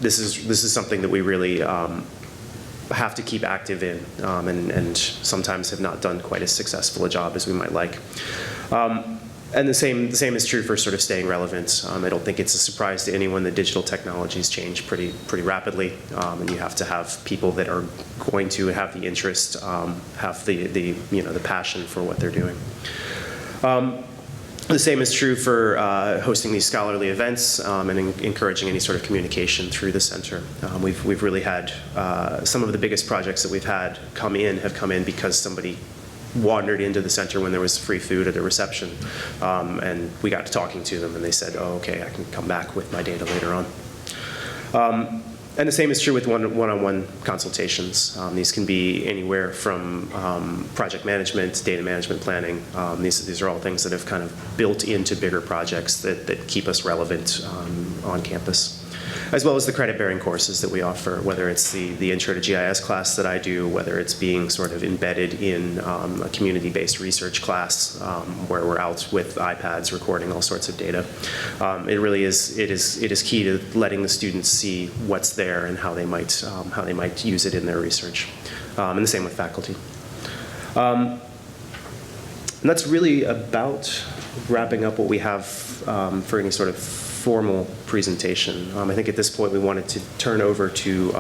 This is something that we really have to keep active in, and sometimes have not done quite as successful a job as we might like. And the same is true for sort of staying relevant. I don't think it's a surprise to anyone that digital technologies change pretty rapidly, and you have to have people that are going to have the interest, have the passion for what they're doing. The same is true for hosting these scholarly events and encouraging any sort of communication through the center. We've really had some of the biggest projects that we've had have come in because somebody wandered into the center when there was free food at a reception, and we got to talking to them and they said, oh, okay, I can come back with my data later on. And the same is true with one-on-one consultations. These can be anywhere from project management, data management planning. These are all things that have kind of built into bigger projects that keep us relevant on campus. as well as the credit-bearing courses that we offer, whether it's the Intro to GIS class that I do, whether it's being sort of embedded in a community-based research class where we're out with iPads recording all sorts of data. It really is, it is key to letting the students see what's there and how they might use it in their research. And the same with faculty. And that's really about wrapping up what we have for any sort of formal presentation. I think at this point we wanted to turn over to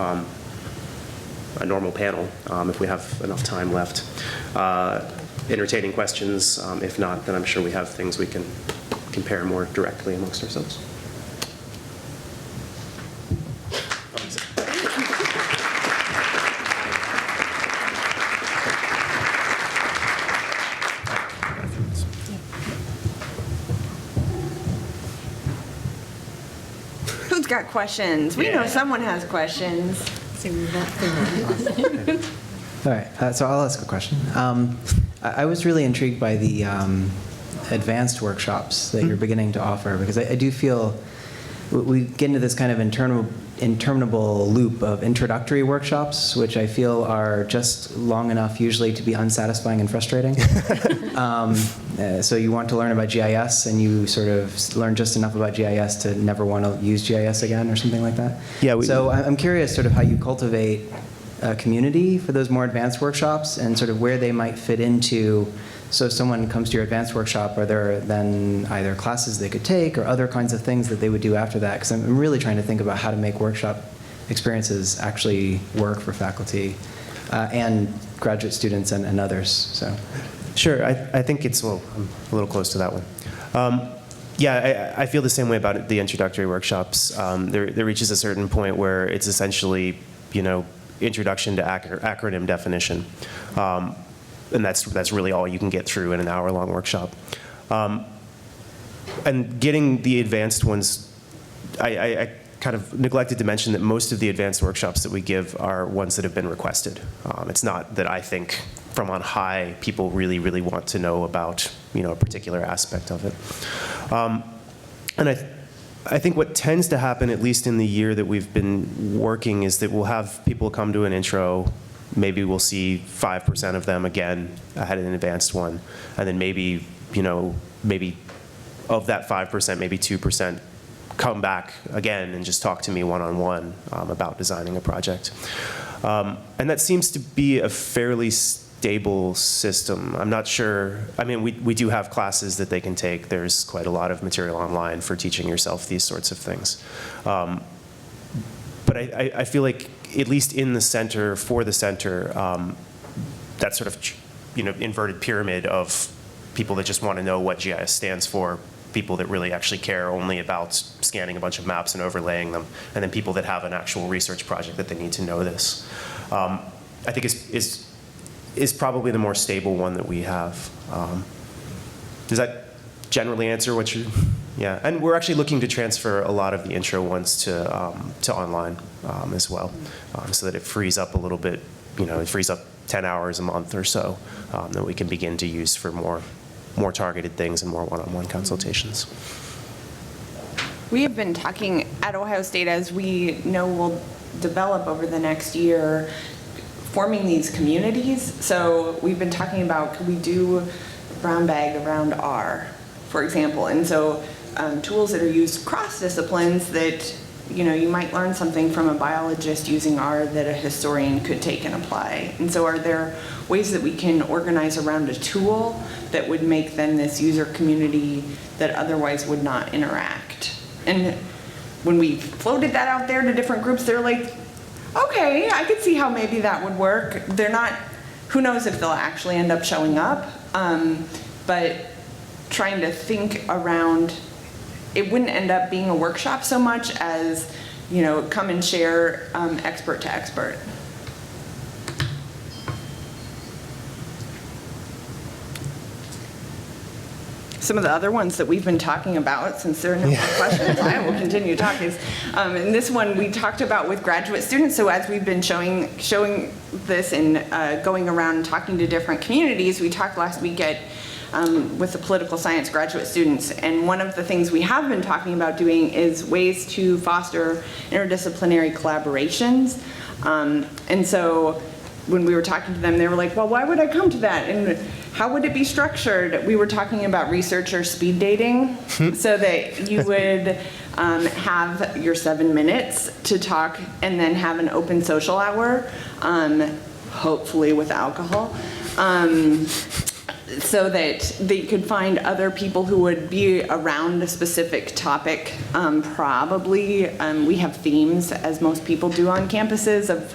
a normal panel, if we have enough time left. Entertaining questions. If not, then I'm sure we have things we can compare more directly amongst ourselves. Who's got questions? We know someone has questions. All right, so I'll ask a question. I was really intrigued by the advanced workshops that you're beginning to offer, because I do feel we get into this kind of interminable loop of introductory workshops, which I feel are just long enough usually to be unsatisfying and frustrating. So you want to learn about GIS, and you sort of learn just enough about GIS to never want to use GIS again, or something like that. Yeah. So I'm curious sort of how you cultivate a community for those more advanced workshops, and sort of where they might fit into. So if someone comes to your advanced workshop, are there then either classes they could take or other kinds of things that they would do after that? Because I'm really trying to think about how to make workshop experiences actually work for faculty and graduate students and others. So. Sure, I think it's, well, I'm a little close to that one. Yeah, I feel the same way about it, the introductory workshops. There reaches a certain point where it's essentially, introduction to acronym definition. And that's really all you can get through in an hour-long workshop. And getting the advanced ones, I kind of neglected to mention that most of the advanced workshops that we give are ones that have been requested. It's not that I think from on high people really, really want to know about a particular aspect of it. And I think what tends to happen, at least in the year that we've been working, is that we'll have people come to an intro. Maybe we'll see 5% of them again ahead of an advanced one, and then maybe of that 5%, maybe 2% come back again and just talk to me one-on-one about designing a project. And that seems to be a fairly stable system. I'm not sure. I mean, we do have classes that they can take. There's quite a lot of material online for teaching yourself these sorts of things. But I feel like, at least in the center, for the center, that sort of inverted pyramid of people that just want to know what GIS stands for, people that really actually care only about scanning a bunch of maps and overlaying them, and then people that have an actual research project that they need to know this. I think is probably the more stable one that we have. Does that generally answer what you? Yeah, and we're actually looking to transfer a lot of the intro ones to online as well, so that it frees up a little bit. It frees up 10 hours a month or so that we can begin to use for more targeted things and more one-on-one consultations. We have been talking at Ohio State, as we know will develop over the next year, forming these communities. So we've been talking about, could we do brown bag around R, for example? And so tools that are used cross disciplines that, you might learn something from a biologist using R that a historian could take and apply. And so are there ways that we can organize around a tool that would make then this user community that otherwise would not interact? And when we floated that out there to different groups, they're like, okay, I could see how maybe that would work. They're not, who knows if they'll actually end up showing up, but trying to think around, it wouldn't end up being a workshop so much as, come and share expert to expert. Some of the other ones that we've been talking about, since there are no more questions, I will continue talking. And this one we talked about with graduate students. So as we've been showing this and going around and talking to different communities, we talked last week at with the political science graduate students. And one of the things we have been talking about doing is ways to foster interdisciplinary collaborations. And so when we were talking to them, they were like, well, why would I come to that? And how would it be structured? We were talking about researcher speed dating, so that you would have your 7 minutes to talk and then have an open social hour, hopefully with alcohol, so that they could find other people who would be around a specific topic. Probably, we have themes, as most people do on campuses, of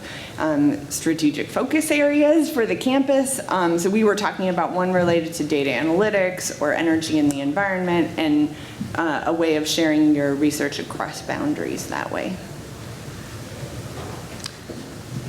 strategic focus areas for the campus. So we were talking about one related to data analytics or energy in the environment, and a way of sharing your research across boundaries that way.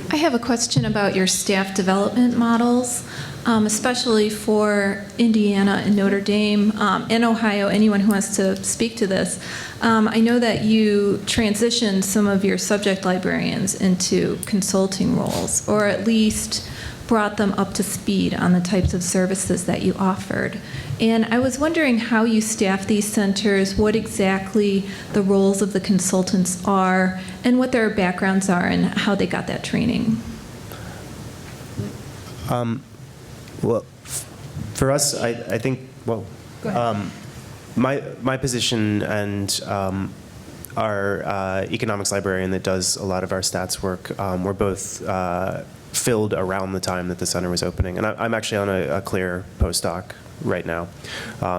I have a question about your staff development models, especially for Indiana and Notre Dame, and Ohio, anyone who wants to speak to this. I know that you transitioned some of your subject librarians into consulting roles, or at least brought them up to speed on the types of services that you offered. And I was wondering how you staff these centers, what exactly the roles of the consultants are, and what their backgrounds are, and how they got that training. Well, for us, I think, well, my position and our economics librarian that does a lot of our stats work were both filled around the time that the center was opening. And I'm actually on a clear postdoc right now.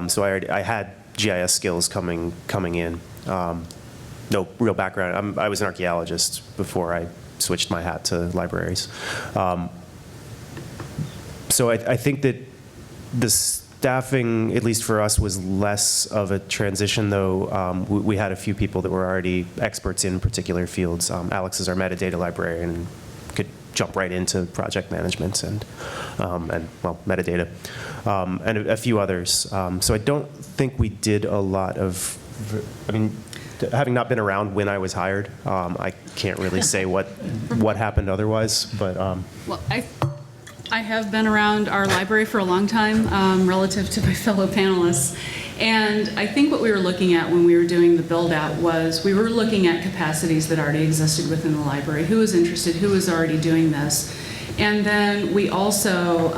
So I had GIS skills coming in. No real background. I was an archaeologist before I switched my hat to libraries. So I think that the staffing, at least for us, was less of a transition, though we had a few people that were already experts in particular fields. Alex is our metadata librarian and could jump right into project management and well, metadata, and a few others. So I don't think we did a lot of, I mean, having not been around when I was hired, I can't really say what happened otherwise, but. Well, I have been around our library for a long time, relative to my fellow panelists. And I think what we were looking at when we were doing the build out was we were looking at capacities that already existed within the library, who was interested, who was already doing this. And then we also,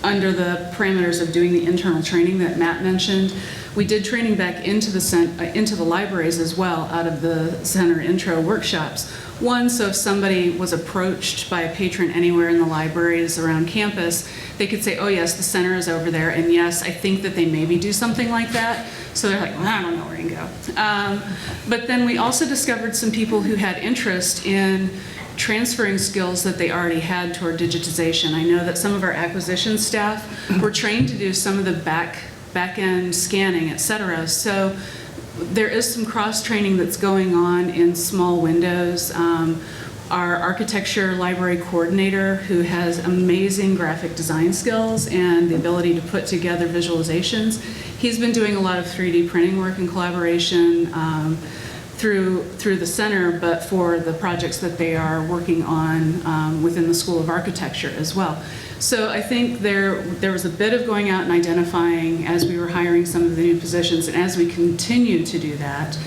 under the parameters of doing the internal training that Matt mentioned, we did training back into the libraries as well out of the center intro workshops. One, so if somebody was approached by a patron anywhere in the libraries around campus, they could say, oh yes, the center is over there, and yes, I think that they maybe do something like that. So they're like, well, I don't know where you can go. But then we also discovered some people who had interest in transferring skills that they already had toward digitization. I know that some of our acquisition staff were trained to do some of the back-end scanning, et cetera. So there is some cross-training that's going on in small windows. Our architecture library coordinator, who has amazing graphic design skills and the ability to put together visualizations, he's been doing a lot of 3D printing work in collaboration through the center, but for the projects that they are working on within the School of Architecture as well. So I think there was a bit of going out and identifying as we were hiring some of the new positions, and as we continue to do that,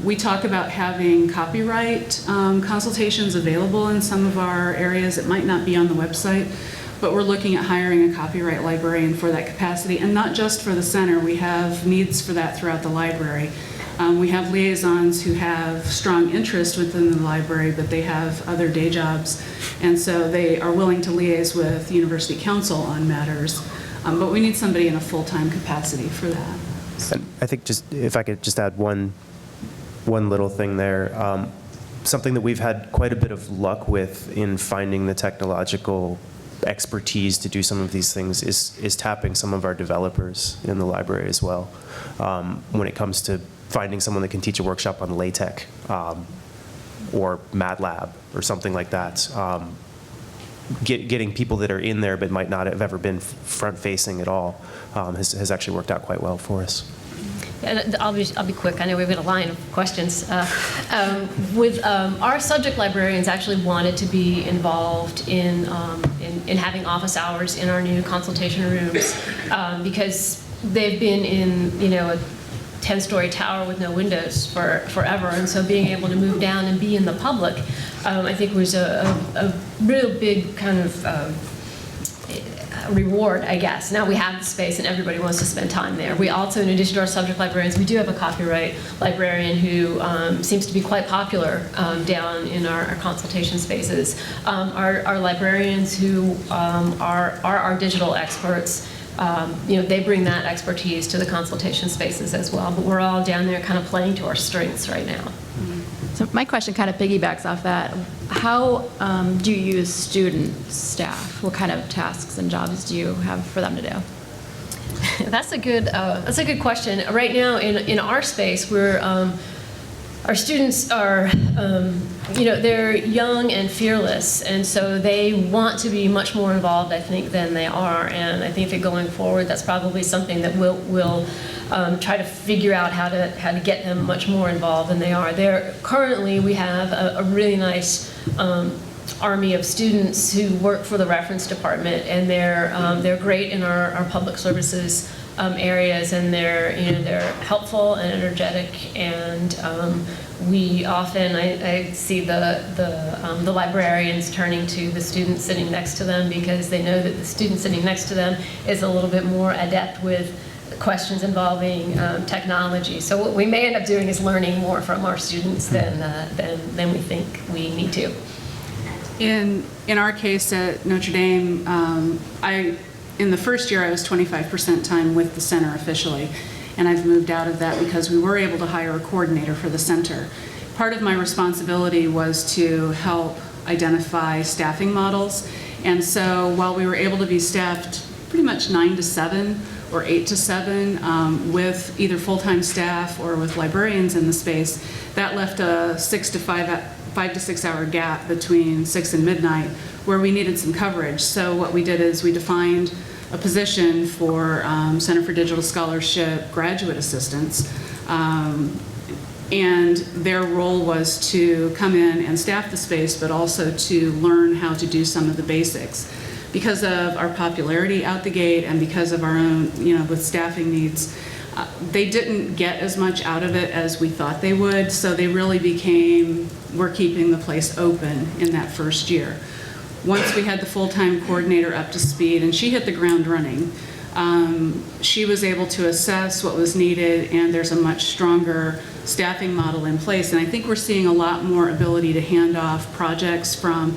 we talk about having copyright consultations available in some of our areas. It might not be on the website, but we're looking at hiring a copyright librarian for that capacity, and not just for the center. We have needs for that throughout the library. We have liaisons who have strong interest within the library, but they have other day jobs, and so they are willing to liaise with university council on matters. But we need somebody in a full-time capacity for that. And I think just if I could just add one little thing there, something that we've had quite a bit of luck with in finding the technological expertise to do some of these things is tapping some of our developers in the library as well. When it comes to finding someone that can teach a workshop on LaTeX or MATLAB or something like that. Getting people that are in there but might not have ever been front-facing at all has actually worked out quite well for us. And I'll be quick. I know we've got a line of questions. Our subject librarians actually wanted to be involved in in having office hours in our new consultation rooms, because they've been in, a 10-story tower with no windows for forever, and so being able to move down and be in the public, I think was a real big kind of reward, I guess. Now we have the space and everybody wants to spend time there. We also, in addition to our subject librarians, we do have a copyright librarian who seems to be quite popular down in our consultation spaces. Our librarians who are our digital experts, they bring that expertise to the consultation spaces as well, but we're all down there kind of playing to our strengths right now. So my question kind of piggybacks off that. How do you use student staff? What kind of tasks and jobs do you have for them to do? That's a good question. Right now in our space, we're our students are, they're young and fearless, and so they want to be much more involved, I think, than they are. And I think that going forward, that's probably something that we'll try to figure out how to get them much more involved than they are. Currently, we have a really nice army of students who work for the reference department, and they're great in our public services areas, and they're helpful and energetic, and we often I see the librarians turning to the students sitting next to them, because they know that the student sitting next to them is a little bit more adept with questions involving technology. So what we may end up doing is learning more from our students than we think we need to. In our case at Notre Dame, in the first year I was 25% time with the center officially, and I've moved out of that because we were able to hire a coordinator for the center. Part of my responsibility was to help identify staffing models, and so while we were able to be staffed pretty much 9 to 7 or 8 to 7 with either full-time staff or with librarians in the space, that left a 5 to 6 hour gap between 6 and midnight where we needed some coverage. So what we did is we defined a position for Center for Digital Scholarship graduate assistants, and their role was to come in and staff the space, but also to learn how to do some of the basics. Because of our popularity out the gate and because of our own, with staffing needs, they didn't get as much out of it as we thought they would, so they really we're keeping the place open in that first year. Once we had the full-time coordinator up to speed, and she hit the ground running, she was able to assess what was needed, and there's a much stronger staffing model in place. And I think we're seeing a lot more ability to hand off projects from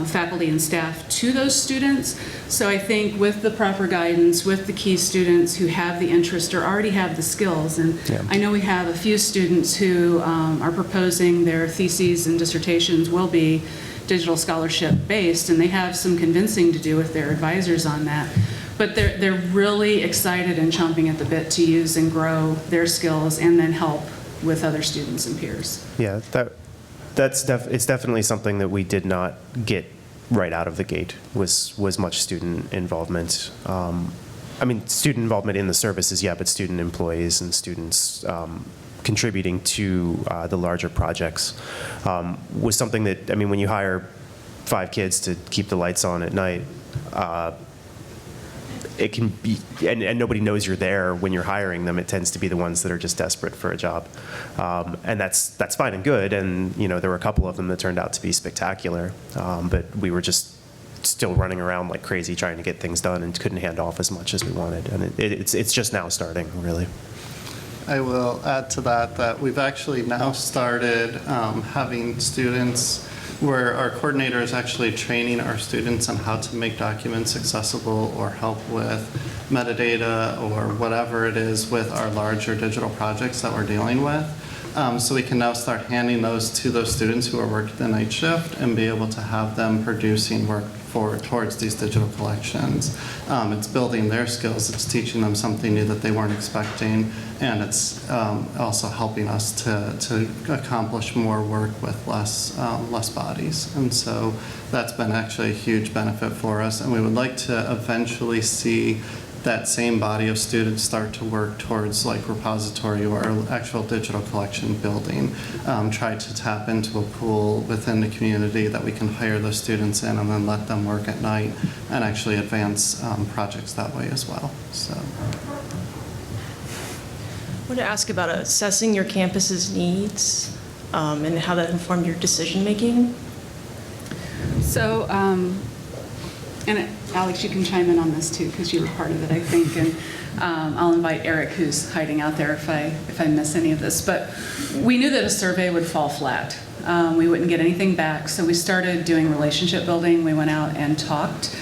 faculty and staff to those students. So I think with the proper guidance, with the key students who have the interest or already have the skills, and I know we have a few students who are proposing their theses and dissertations will be digital scholarship based, and they have some convincing to do with their advisors on that. But they're really excited and chomping at the bit to use and grow their skills and then help with other students and peers. Yeah, it's definitely something that we did not get right out of the gate, was much student involvement. Student involvement in the services, yeah, but student employees and students contributing to the larger projects was something that, when you hire 5 kids to keep the lights on at night, it can be, and nobody knows you're there when you're hiring them. It tends to be the ones that are just desperate for a job, and that's fine and good. And there were a couple of them that turned out to be spectacular, but we were just still running around like crazy trying to get things done and couldn't hand off as much as we wanted. And it's just now starting, really. I will add to that we've actually now started having students where our coordinator is actually training our students on how to make documents accessible or help with metadata or whatever it is with our larger digital projects that we're dealing with. So we can now start handing those to those students who are working the night shift and be able to have them producing work towards these digital collections. It's building their skills, it's teaching them something new that they weren't expecting, and it's also helping us to accomplish more work with less bodies. And so that's been actually a huge benefit for us, and we would like to eventually see that same body of students start to work towards like repository or actual digital collection building, try to tap into a pool within the community that we can hire those students in and then let them work at night and actually advance projects that way as well. So. I want to ask about assessing your campus's needs and how that informed your decision making. So, and Alex, you can chime in on this too, because you were part of it, I think. And I'll invite Eric, who's hiding out there, if I miss any of this. But we knew that a survey would fall flat. We wouldn't get anything back. So we started doing relationship building. We went out and talked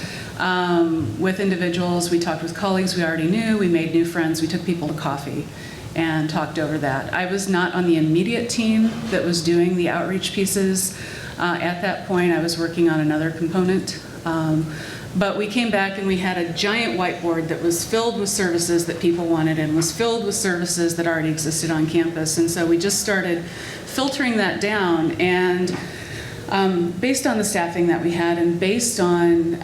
with individuals. We talked with colleagues we already knew. We made new friends. We took people to coffee and talked over that. I was not on the immediate team that was doing the outreach pieces. At that point, I was working on another component. But we came back and we had a giant whiteboard that was filled with services that people wanted and was filled with services that already existed on campus. And so we just started filtering that down. And based on the staffing that we had and based on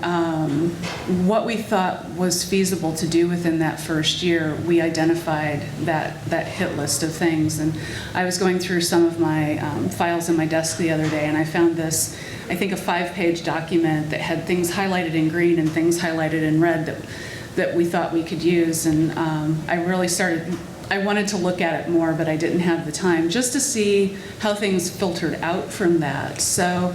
what we thought was feasible to do within that first year, we identified that hit list of things. And I was going through some of my files in my desk the other day, and I found this, I think, a 5-page document that had things highlighted in green and things highlighted in red that we thought we could use. And I wanted to look at it more, but I didn't have the time, just to see how things filtered out from that. So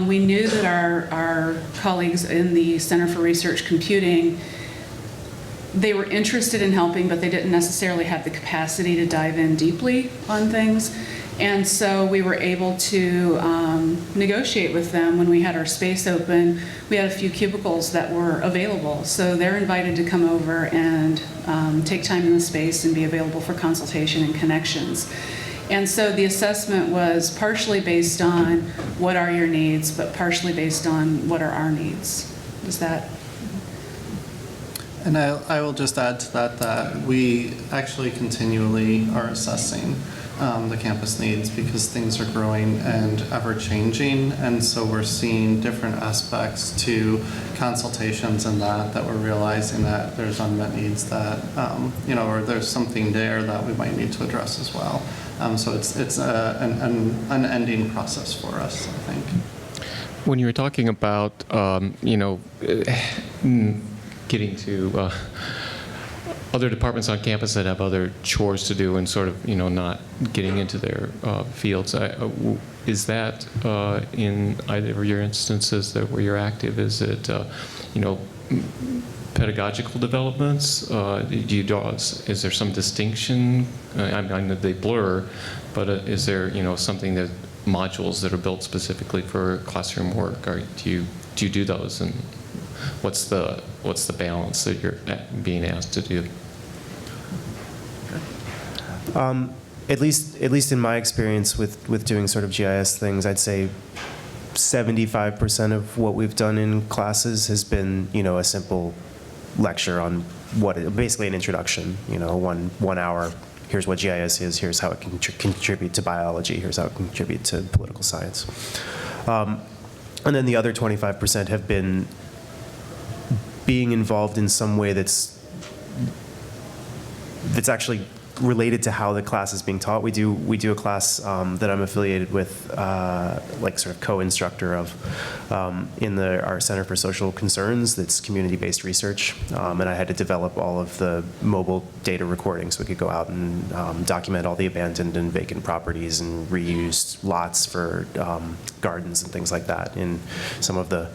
we knew that our colleagues in the Center for Research Computing, they were interested in helping, but they didn't necessarily have the capacity to dive in deeply on things. And so we were able to negotiate with them when we had our space open. We had a few cubicles that were available. So they're invited to come over and take time in the space and be available for consultation and connections. And so the assessment was partially based on what are your needs, but partially based on what are our needs. Is that? And I will just add to that we actually continually are assessing the campus needs because things are growing and ever changing, and so we're seeing different aspects to consultations and that we're realizing that there's unmet needs that or there's something there that we might need to address as well. So it's an unending process for us, I think. When you were talking about getting to other departments on campus that have other chores to do and sort of, not getting into their fields. Is that in either of your instances where you're active? Is it, pedagogical developments? Is there some distinction? I know they blur, but is there, something that modules that are built specifically for classroom work? Or do you do those? And what's the balance that you're being asked to do? At least in my experience with doing sort of GIS things, I'd say 75% of what we've done in classes has been, a simple lecture on basically an introduction, 1 hour. Here's what GIS is. Here's how it can contribute to biology. Here's how it can contribute to political science. And then the other 25% have been being involved in some way that's actually related to how the class is being taught. We do a class that I'm affiliated with, like sort of co-instructor of, in our Center for Social Concerns. That's community-based research, and I had to develop all of the mobile data recordings so we could go out and document all the abandoned and vacant properties and reused lots for gardens and things like that in some of the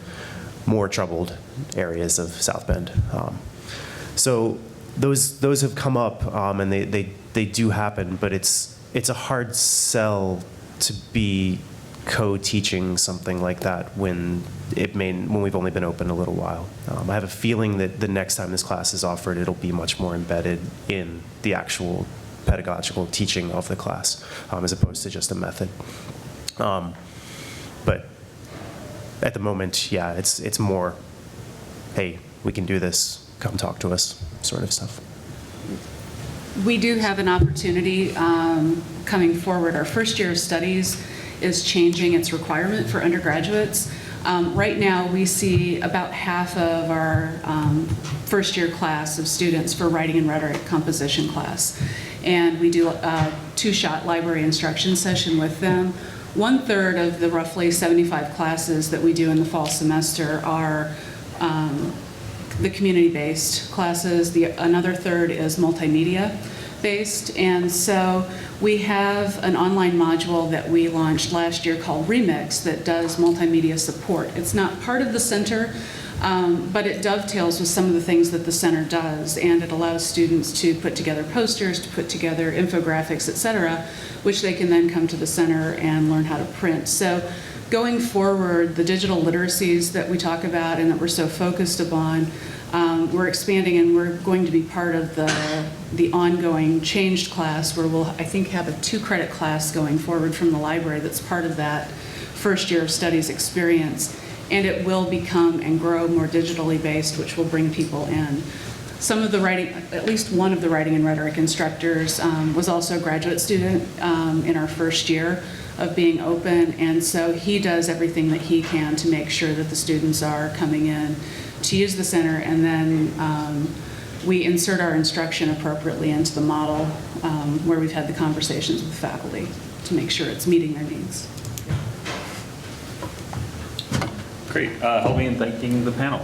more troubled areas of South Bend. So those have come up, and they do happen, but it's a hard sell to be co-teaching something like that when we've only been open a little while. I have a feeling that the next time this class is offered, it'll be much more embedded in the actual pedagogical teaching of the class, as opposed to just a method. But at the moment, yeah, it's more, hey, we can do this, come talk to us, sort of stuff. We do have an opportunity coming forward. Our first year of studies is changing its requirement for undergraduates. Right now, we see about half of our first-year class of students for writing and rhetoric composition class. And we do a two-shot library instruction session with them. 1/3 of the roughly 75 classes that we do in the fall semester are the community-based classes. Another third is multimedia-based. And so we have an online module that we launched last year called Remix that does multimedia support. It's not part of the center, but it dovetails with some of the things that the center does, and it allows students to put together posters, to put together infographics, et cetera, which they can then come to the center and learn how to print. So going forward, the digital literacies that we talk about and that we're so focused upon, we're expanding, and we're going to be part of the ongoing changed class, where we'll, I think, have a 2-credit class going forward from the library that's part of that first year of studies experience. And it will become and grow more digitally based, which will bring people in. Some of the writing, at least one of the writing and rhetoric instructors was also a graduate student in our first year of being open, and so he does everything that he can to make sure that the students are coming in to use the center, and then we insert our instruction appropriately into the model where we've had the conversations with faculty to make sure it's meeting their needs. Great. Help me in thanking the panel.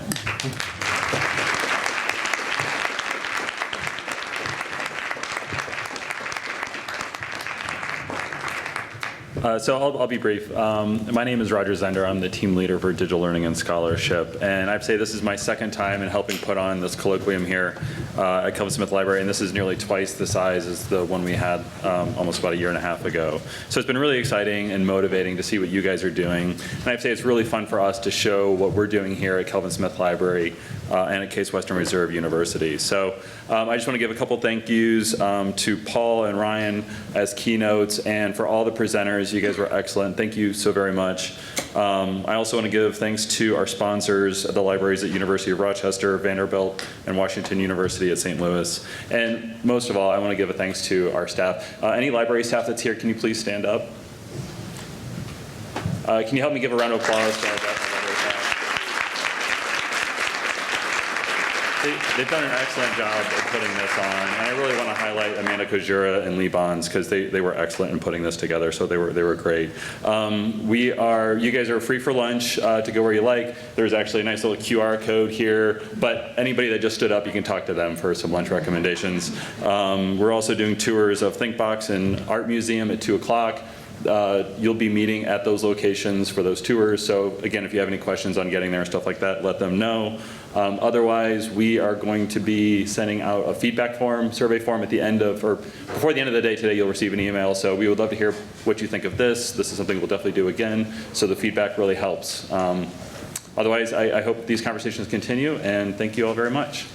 So I'll be brief. My name is Roger Zender. I'm the team leader for Digital Learning and Scholarship. And I'd say this is my second time in helping put on this colloquium here at Kelvin Smith Library. And this is nearly twice the size as the one we had almost about 1.5 years ago. So it's been really exciting and motivating to see what you guys are doing. And I'd say it's really fun for us to show what we're doing here at Kelvin Smith Library and at Case Western Reserve University. So I just want to give a couple thank yous to Paul and Ryan as keynotes, and for all the presenters. You guys were excellent. Thank you so very much. I also want to give thanks to our sponsors at the libraries at University of Rochester, Vanderbilt, and Washington University at St. Louis. And most of all, I want to give a thanks to our staff. Any library staff that's here, can you please stand up? Can you help me give a round of applause to our library staff? They've done an excellent job of putting this on, and I really want to highlight Amanda Kojura and Lee Bonds, because they were excellent in putting this together, so they were great. You guys are free for lunch to go where you like. There's actually a nice little QR code here, but anybody that just stood up, you can talk to them for some lunch recommendations. We're also doing tours of ThinkBox and Art Museum at 2 o'clock. You'll be meeting at those locations for those tours. So again, if you have any questions on getting there and stuff like that, let them know. Otherwise, we are going to be sending out a feedback form, survey form at the end of, or before the end of the day today, you'll receive an email. So we would love to hear what you think of this. This is something we'll definitely do again. So the feedback really helps. Otherwise, I hope these conversations continue, and thank you all very much.